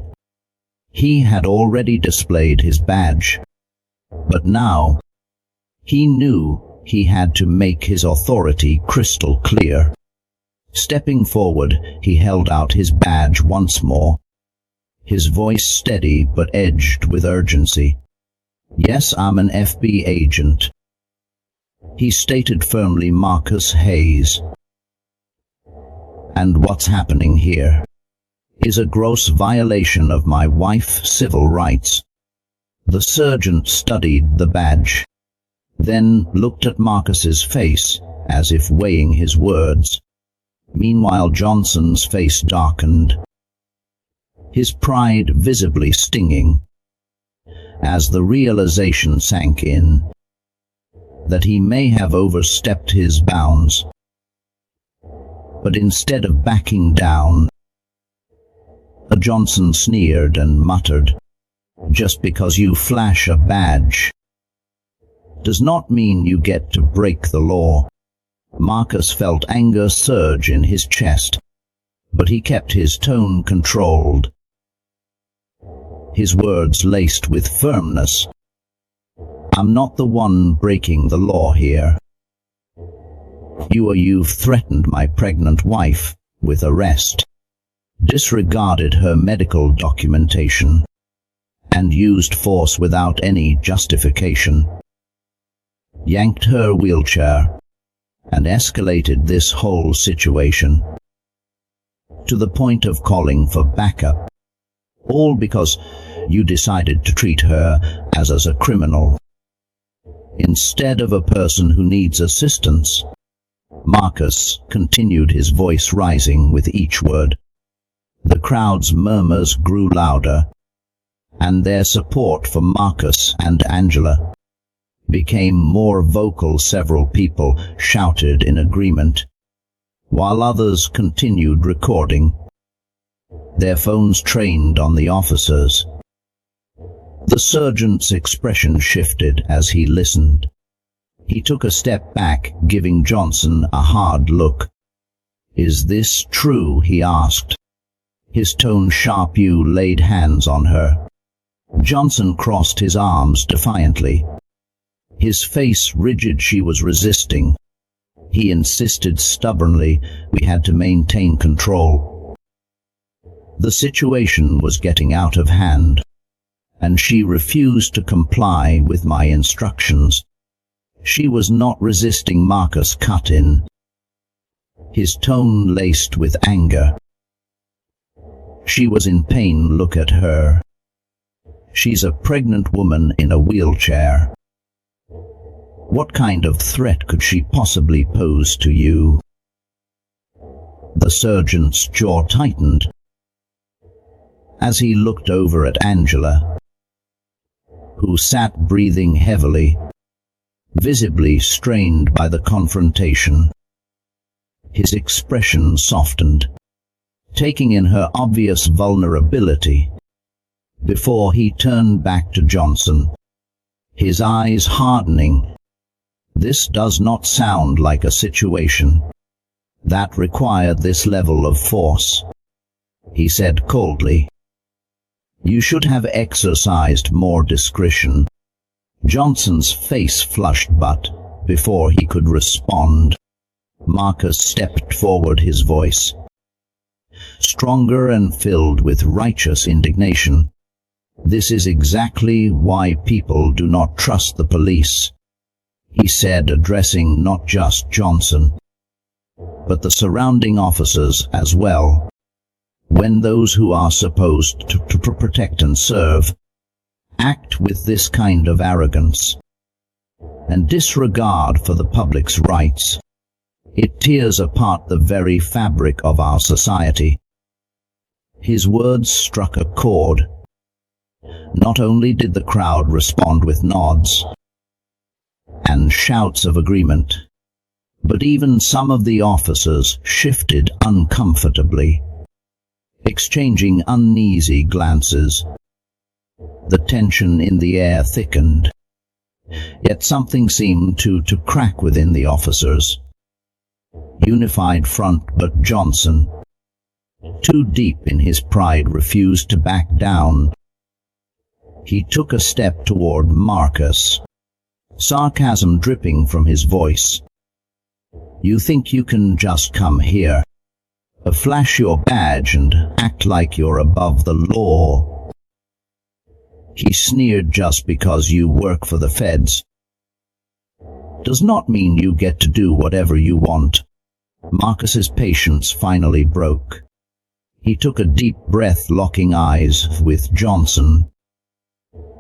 Speaker 1: He had already displayed his badge, but now he knew he had to make his authority crystal clear. Stepping forward, he held out his badge once more, his voice steady but edged with urgency. "Yes, I'm an FBI agent," he stated firmly. "Marcus Hayes. And what's happening here is a gross violation of my wife's civil rights." The sergeant studied the badge, then looked at Marcus's face as if weighing his words. Meanwhile, Johnson's face darkened, his pride visibly stinging, as the realization sank in that he may have overstepped his bounds. But instead of backing down, Johnson sneered and muttered, "Just because you flash a badge does not mean you get to break the law." Marcus felt anger surge in his chest, but he kept his tone controlled, his words laced with firmness. "I'm not the one breaking the law here. You've threatened my pregnant wife with arrest, disregarded her medical documentation, and used force without any justification, yanked her wheelchair, and escalated this whole situation to the point of calling for backup, all because you decided to treat her as a criminal instead of a person who needs assistance." Marcus continued, his voice rising with each word. The crowd's murmurs grew louder, and their support for Marcus and Angela became more vocal. Several people shouted in agreement, while others continued recording, their phones trained on the officers. The sergeant's expression shifted as he listened. He took a step back, giving Johnson a hard look. "Is this true?" he asked, his tone sharp. "You laid hands on her?" Johnson crossed his arms defiantly, his face rigid. "She was resisting," he insisted stubbornly. "We had to maintain control. The situation was getting out of hand, and she refused to comply with my instructions." "She was not resisting," Marcus cut in, his tone laced with anger. "She was in pain. Look at her. She's a pregnant woman in a wheelchair. What kind of threat could she possibly pose to you?" The sergeant's jaw tightened as he looked over at Angela, who sat breathing heavily, visibly strained by the confrontation. His expression softened, taking in her obvious vulnerability, before he turned back to Johnson, his eyes hardening. "This does not sound like a situation that required this level of force," he said coldly. "You should have exercised more discretion." Johnson's face flushed, but before he could respond, Marcus stepped forward, his voice stronger and filled with righteous indignation. "This is exactly why people do not trust the police," he said, addressing not just Johnson, but the surrounding officers as well. "When those who are supposed to protect and serve act with this kind of arrogance and disregard for the public's rights, it tears apart the very fabric of our society." His words struck a chord. Not only did the crowd respond with nods and shouts of agreement, but even some of the officers shifted uncomfortably, exchanging uneasy glances. The tension in the air thickened, yet something seemed to crack within the officers. Unified front, but Johnson, too deep in his pride, refused to back down. He took a step toward Marcus, sarcasm dripping from his voice. "You think you can just come here, flash your badge and act like you're above the law?" He sneered. "Just because you work for the feds does not mean you get to do whatever you want." Marcus's patience finally broke. He took a deep breath, locking eyes with Johnson.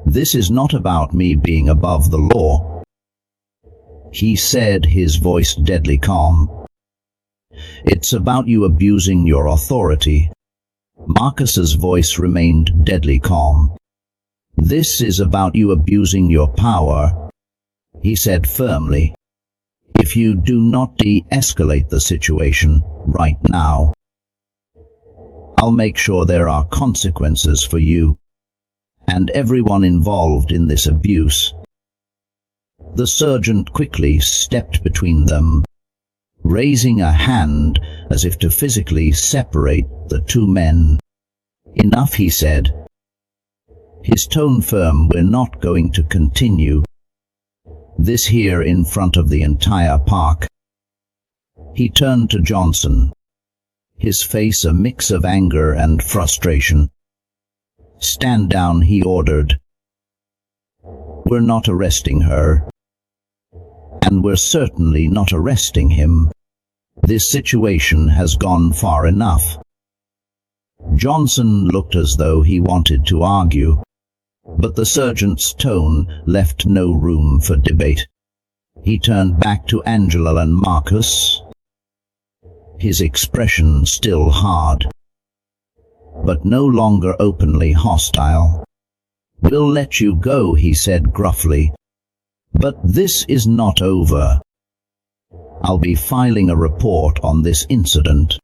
Speaker 1: "This is not about me being above the law," he said, his voice deadly calm. "It's about you abusing your authority." Marcus's voice remained deadly calm. "This is about you abusing your power," he said firmly. "If you do not de-escalate the situation right now, I'll make sure there are consequences for you and everyone involved in this abuse." The sergeant quickly stepped between them, raising a hand as if to physically separate the two men. "Enough," he said, his tone firm. "We're not going to continue this here in front of the entire park." He turned to Johnson, his face a mix of anger and frustration. "Stand down," he ordered. "We're not arresting her, and we're certainly not arresting him. This situation has gone far enough." Johnson looked as though he wanted to argue, but the sergeant's tone left no room for debate. He turned back to Angela and Marcus, his expression still hard, but no longer openly hostile. "We'll let you go," he said gruffly, "but this is not over. I'll be filing a report on this incident."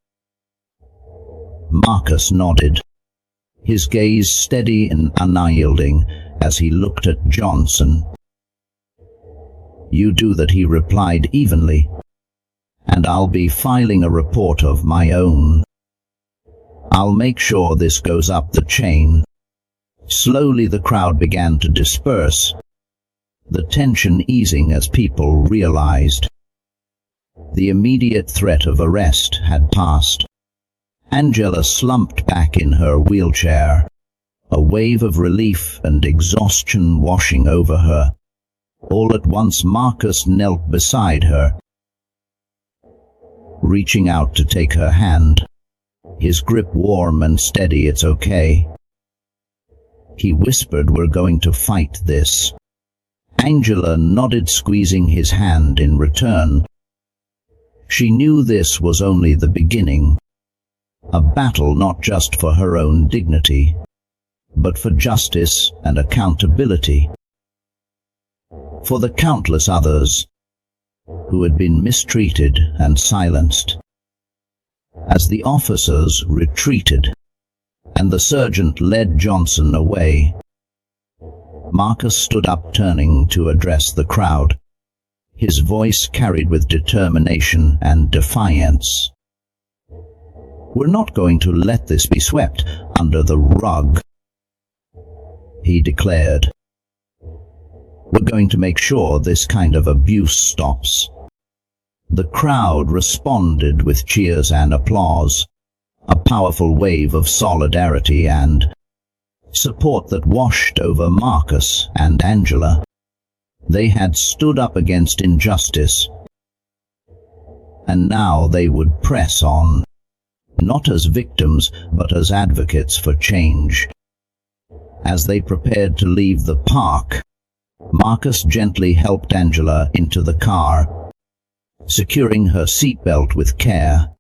Speaker 1: Marcus nodded, his gaze steady and unyielding as he looked at Johnson. "You do that," he replied evenly, "and I'll be filing a report of my own. I'll make sure this goes up the chain." Slowly the crowd began to disperse, the tension easing as people realized the immediate threat of arrest had passed. Angela slumped back in her wheelchair, a wave of relief and exhaustion washing over her. All at once Marcus knelt beside her, reaching out to take her hand, his grip warm and steady. "It's okay," he whispered. "We're going to fight this." Angela nodded, squeezing his hand in return. She knew this was only the beginning, a battle not just for her own dignity, but for justice and accountability, for the countless others who had been mistreated and silenced. As the officers retreated and the sergeant led Johnson away, Marcus stood up, turning to address the crowd. His voice carried with determination and defiance. "We're not going to let this be swept under the rug," he declared. "We're going to make sure this kind of abuse stops." The crowd responded with cheers and applause, a powerful wave of solidarity and support that washed over Marcus and Angela. They had stood up against injustice, and now they would press on, not as victims, but as advocates for change. As they prepared to leave the park, Marcus gently helped Angela into the car, securing her seatbelt with care.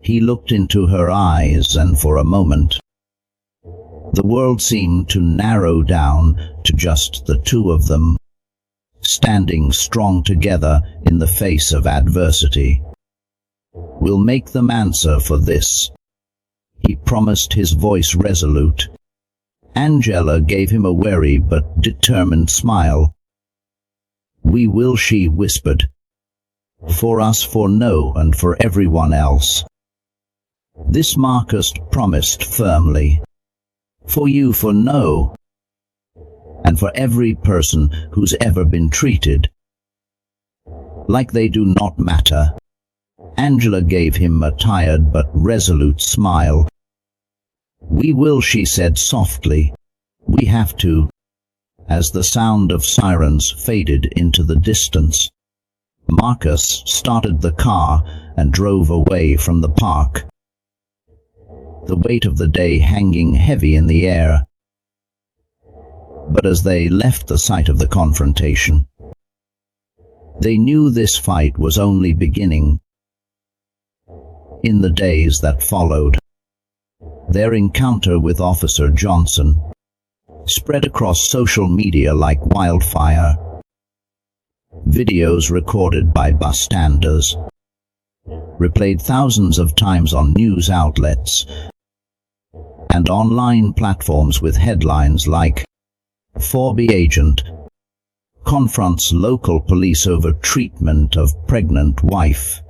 Speaker 1: He looked into her eyes, and for a moment, the world seemed to narrow down to just the two of them, standing strong together in the face of adversity. "We'll make them answer for this," he promised, his voice resolute. Angela gave him a wary but determined smile. "We will," she whispered. "For us, for no, and for everyone else." This Marcus promised firmly. "For you, for no, and for every person who's ever been treated like they do not matter." Angela gave him a tired but resolute smile. "We will," she said softly. "We have to." As the sound of sirens faded into the distance, Marcus started the car and drove away from the park, the weight of the day hanging heavy in the air. But as they left the site of the confrontation, they knew this fight was only beginning. In the days that followed, their encounter with Officer Johnson spread across social media like wildfire. Videos recorded by bystanders, replayed thousands of times on news outlets and online platforms with headlines like "4B Agent Confronts Local Police Over Treatment of Pregnant Wife"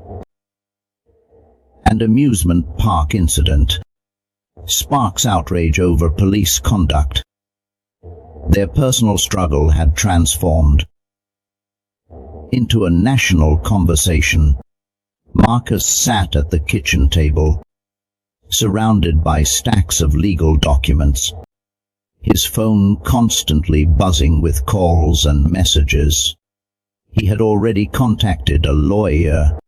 Speaker 1: and "Amusement Park Incident Sparks Outrage Over Police Conduct." Their personal struggle had transformed into a national conversation. Marcus sat at the kitchen table, surrounded by stacks of legal documents, his phone constantly buzzing with calls and messages. He had already contacted a lawyer,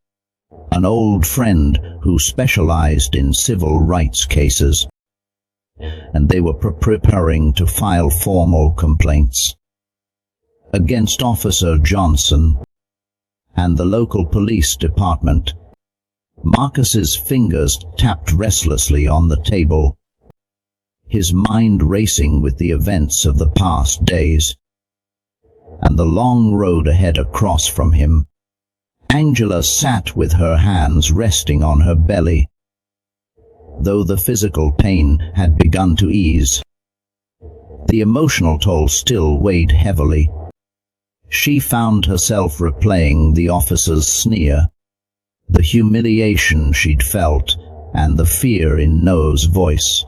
Speaker 1: an old friend who specialized in civil rights cases, and they were preparing to file formal complaints against Officer Johnson and the local police department. Marcus's fingers tapped restlessly on the table, his mind racing with the events of the past days and the long road ahead across from him. Angela sat with her hands resting on her belly. Though the physical pain had begun to ease, the emotional toll still weighed heavily. She found herself replaying the officer's sneer, the humiliation she'd felt, and the fear in Noah's voice.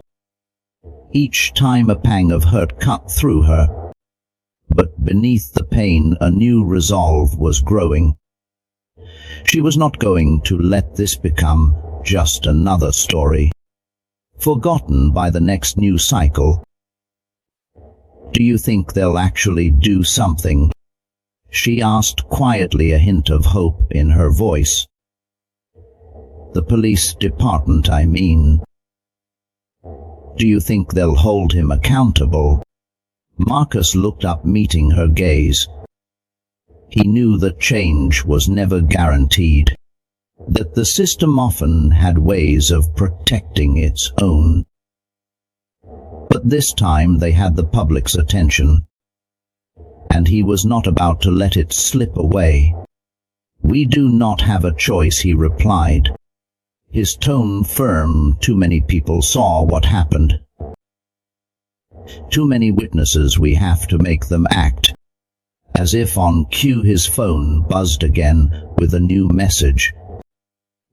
Speaker 1: Each time a pang of hurt cut through her, but beneath the pain a new resolve was growing. She was not going to let this become just another story, forgotten by the next news cycle. "Do you think they'll actually do something?" she asked quietly, a hint of hope in her voice. "The police department, I mean. Do you think they'll hold him accountable?" Marcus looked up, meeting her gaze. He knew that change was never guaranteed, that the system often had ways of protecting its own. But this time they had the public's attention, and he was not about to let it slip away. "We do not have a choice," he replied, his tone firm. "Too many people saw what happened. Too many witnesses, we have to make them act. As if on cue, his phone buzzed again with a new message.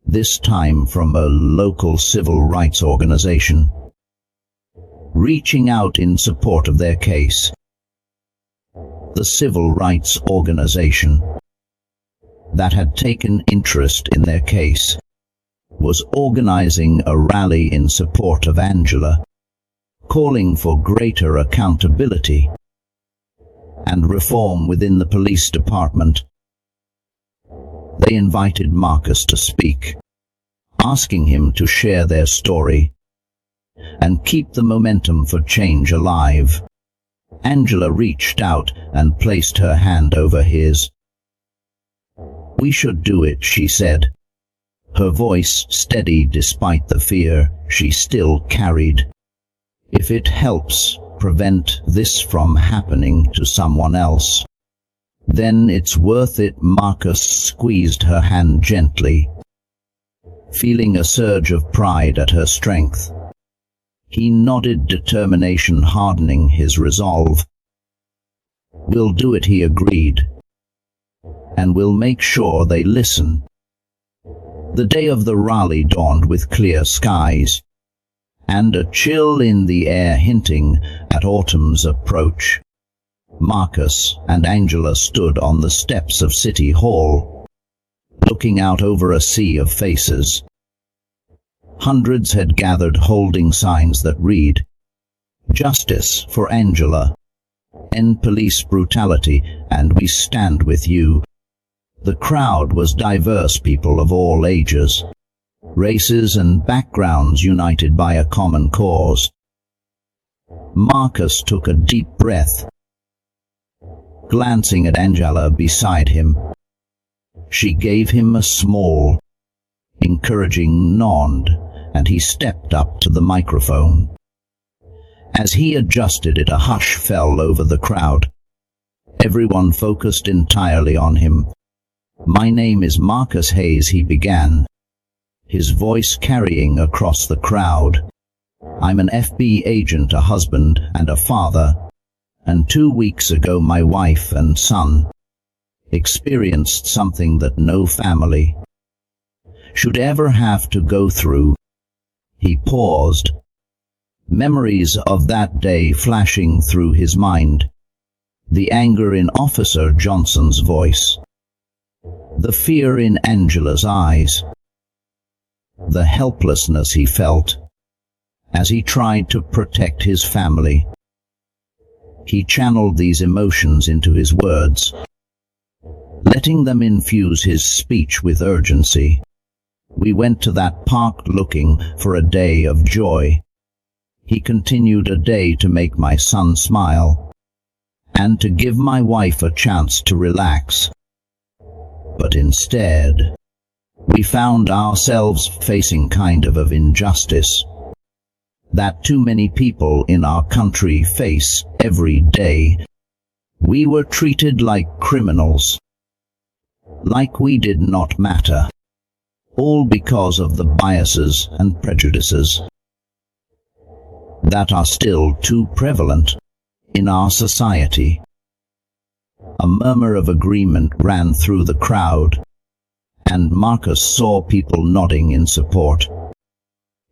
Speaker 1: This time from a local civil rights organization, reaching out in support of their case. The civil rights organization that had taken interest in their case was organizing a rally in support of Angela, calling for greater accountability and reform within the police department. They invited Marcus to speak, asking him to share their story and keep the momentum for change alive. Angela reached out and placed her hand over his. "We should do it," she said, her voice steady despite the fear she still carried. "If it helps prevent this from happening to someone else, then it's worth it." Marcus squeezed her hand gently, feeling a surge of pride at her strength. He nodded, determination hardening his resolve. "We'll do it," he agreed, "and we'll make sure they listen." The day of the rally dawned with clear skies and a chill in the air hinting at autumn's approach. Marcus and Angela stood on the steps of City Hall, looking out over a sea of faces. Hundreds had gathered holding signs that read, "Justice for Angela," "End police brutality," and "We stand with you." The crowd was diverse, people of all ages, races and backgrounds united by a common cause. Marcus took a deep breath, glancing at Angela beside him. She gave him a small, encouraging nod, and he stepped up to the microphone. As he adjusted it, a hush fell over the crowd. Everyone focused entirely on him. "My name is Marcus Hayes," he began, his voice carrying across the crowd. "I'm an FB agent, a husband and a father, and 2 weeks ago my wife and son experienced something that no family should ever have to go through." He paused, memories of that day flashing through his mind. The anger in Officer Johnson's voice, the fear in Angela's eyes, the helplessness he felt as he tried to protect his family. He channeled these emotions into his words, letting them infuse his speech with urgency. "We went to that park looking for a day of joy," he continued, "a day to make my son smile and to give my wife a chance to relax. But instead, we found ourselves facing kind of injustice that too many people in our country face every day. We were treated like criminals, like we did not matter, all because of the biases and prejudices that are still too prevalent in our society." A murmur of agreement ran through the crowd, and Marcus saw people nodding in support.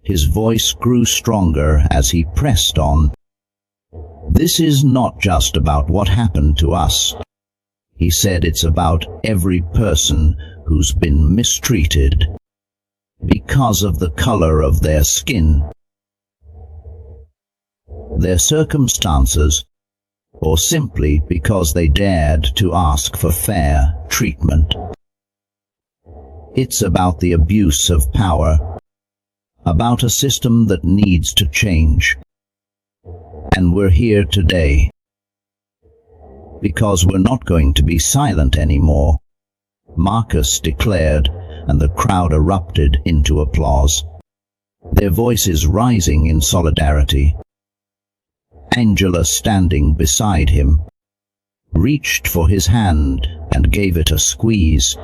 Speaker 1: His voice grew stronger as he pressed on. "This is not just about what happened to us," he said. "It's about every person who's been mistreated because of the color of their skin, their circumstances, or simply because they dared to ask for fair treatment. It's about the abuse of power, about a system that needs to change. And we're here today because we're not going to be silent anymore," Marcus declared, and the crowd erupted into applause, their voices rising in solidarity. Angela, standing beside him, reached for his hand and gave it a squeeze.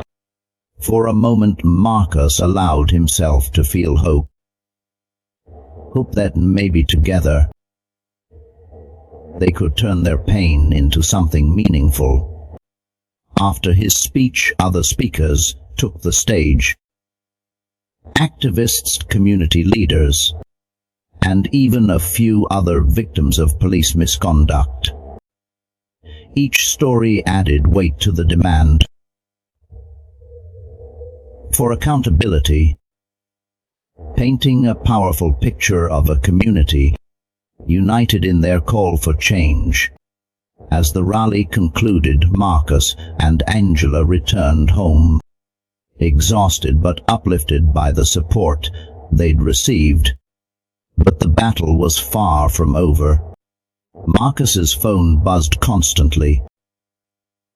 Speaker 1: For a moment Marcus allowed himself to feel hope. Hope that maybe together they could turn their pain into something meaningful. After his speech, other speakers took the stage. Activists, community leaders, and even a few other victims of police misconduct. Each story added weight to the demand for accountability, painting a powerful picture of a community united in their call for change. As the rally concluded, Marcus and Angela returned home, exhausted but uplifted by the support they'd received. But the battle was far from over. Marcus's phone buzzed constantly,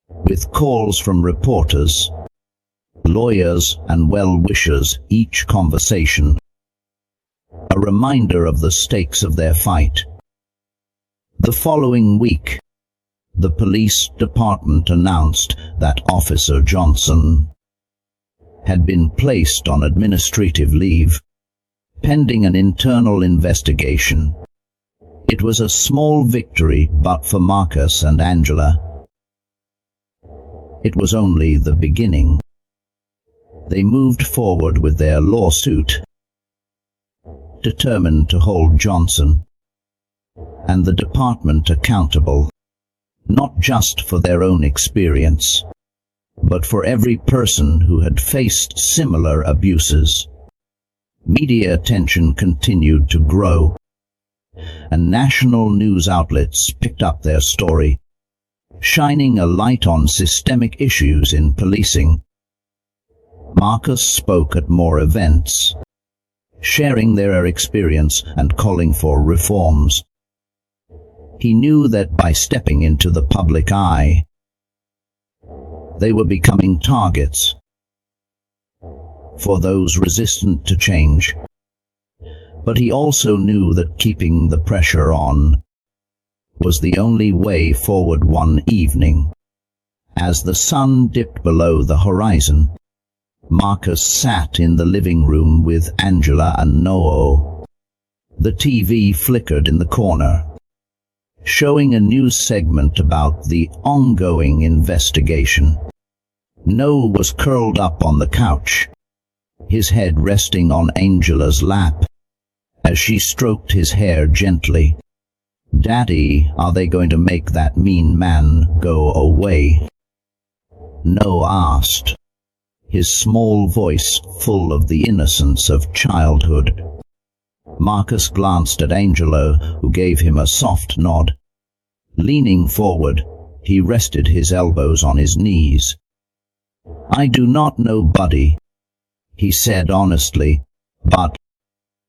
Speaker 1: with calls from reporters, lawyers, and well-wishers, each conversation a reminder of the stakes of their fight. The following week, the police department announced that Officer Johnson had been placed on administrative leave, pending an internal investigation. It was a small victory, but for Marcus and Angela, it was only the beginning. They moved forward with their lawsuit, determined to hold Johnson and the department accountable, not just for their own experience, but for every person who had faced similar abuses. Media attention continued to grow, and national news outlets picked up their story, shining a light on systemic issues in policing. Marcus spoke at more events, sharing their experience and calling for reforms. He knew that by stepping into the public eye, they were becoming targets for those resistant to change. But he also knew that keeping the pressure on was the only way forward. One evening, as the sun dipped below the horizon, Marcus sat in the living room with Angela and Noah. The TV flickered in the corner, showing a news segment about the ongoing investigation. Noah was curled up on the couch, his head resting on Angela's lap, as she stroked his hair gently. "Daddy, are they going to make that mean man go away?" Noah asked, his small voice full of the innocence of childhood. Marcus glanced at Angela, who gave him a soft nod. Leaning forward, he rested his elbows on his knees. "I do not know, buddy," he said honestly, "but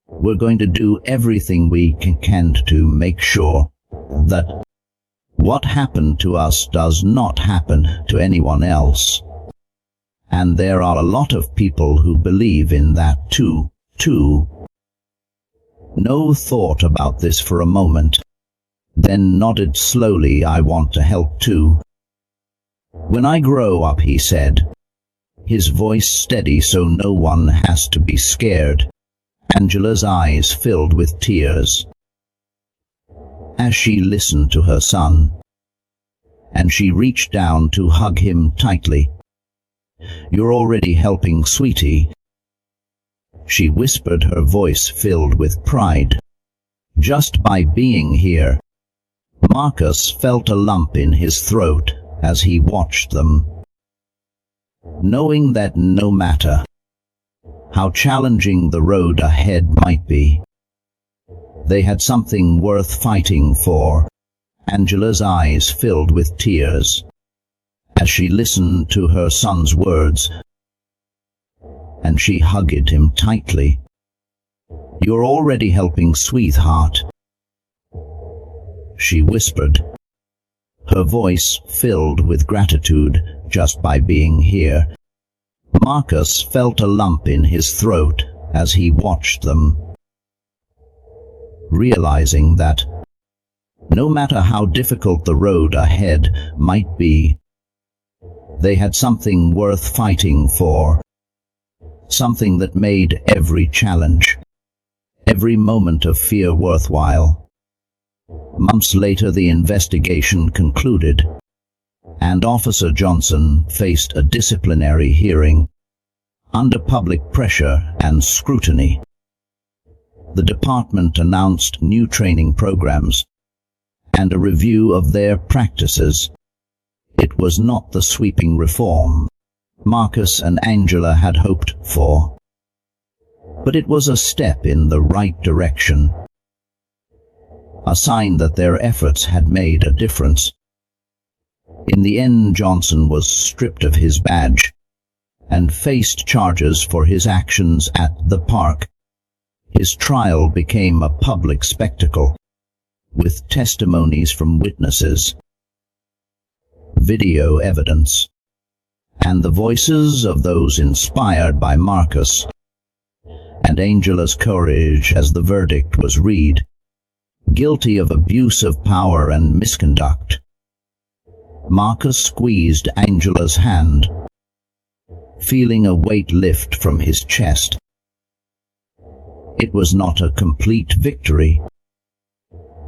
Speaker 1: we're going to do everything we can to make sure that what happened to us does not happen to anyone else. And there are a lot of people who believe in that too. Noah thought about this for a moment, then nodded slowly. "I want to help too. When I grow up," he said, his voice steady so no one has to be scared. Angela's eyes filled with tears as she listened to her son, and she reached down to hug him tightly. "You're already helping, sweetie," she whispered, her voice filled with pride. Just by being here. Marcus felt a lump in his throat as he watched them, knowing that no matter how challenging the road ahead might be, they had something worth fighting for. Angela's eyes filled with tears as she listened to her son's words, and she hugged him tightly. "You're already helping, sweetheart," she whispered, her voice filled with gratitude. Just by being here. Marcus felt a lump in his throat as he watched them, realizing that no matter how difficult the road ahead might be, they had something worth fighting for, something that made every challenge, every moment of fear worthwhile. Months later, the investigation concluded, and Officer Johnson faced a disciplinary hearing under public pressure and scrutiny. The department announced new training programs and a review of their practices. It was not the sweeping reform Marcus and Angela had hoped for, but it was a step in the right direction, a sign that their efforts had made a difference. In the end, Johnson was stripped of his badge and faced charges for his actions at the park. His trial became a public spectacle, with testimonies from witnesses, video evidence, and the voices of those inspired by Marcus and Angela's courage as the verdict was read: guilty of abuse of power and misconduct. Marcus squeezed Angela's hand, feeling a weight lift from his chest. It was not a complete victory,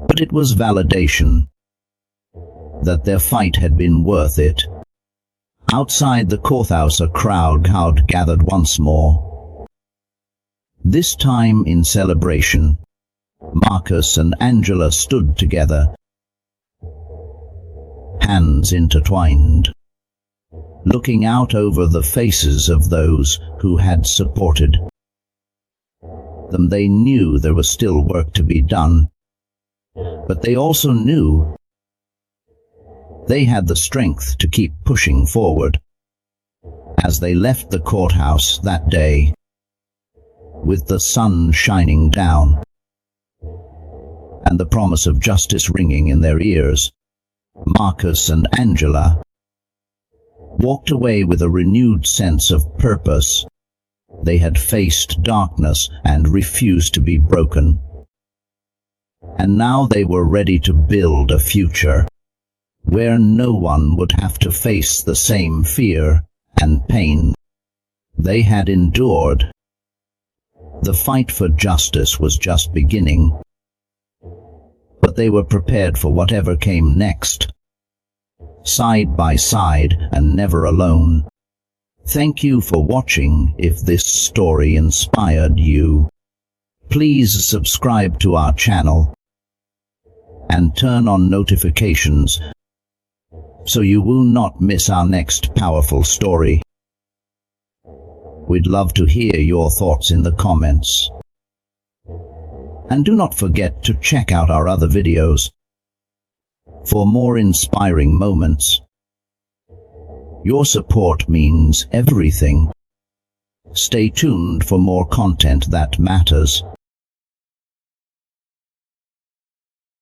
Speaker 1: but it was validation that their fight had been worth it. Outside the courthouse, a crowd had gathered once more. This time in celebration, Marcus and Angela stood together, hands intertwined, looking out over the faces of those who had supported them. They knew there was still work to be done, but they also knew they had the strength to keep pushing forward. As they left the courthouse that day, with the sun shining down and the promise of justice ringing in their ears, Marcus and Angela walked away with a renewed sense of purpose. They had faced darkness and refused to be broken, and now they were ready to build a future where no one would have to face the same fear and pain they had endured. The fight for justice was just beginning, but they were prepared for whatever came next, side by side and never alone. Thank you for watching. If this story inspired you, please subscribe to our channel and turn on notifications so you will not miss our next powerful story. We'd love to hear your thoughts in the comments. And do not forget to check out our other videos for more inspiring moments. Your support means everything. Stay tuned for more content that matters.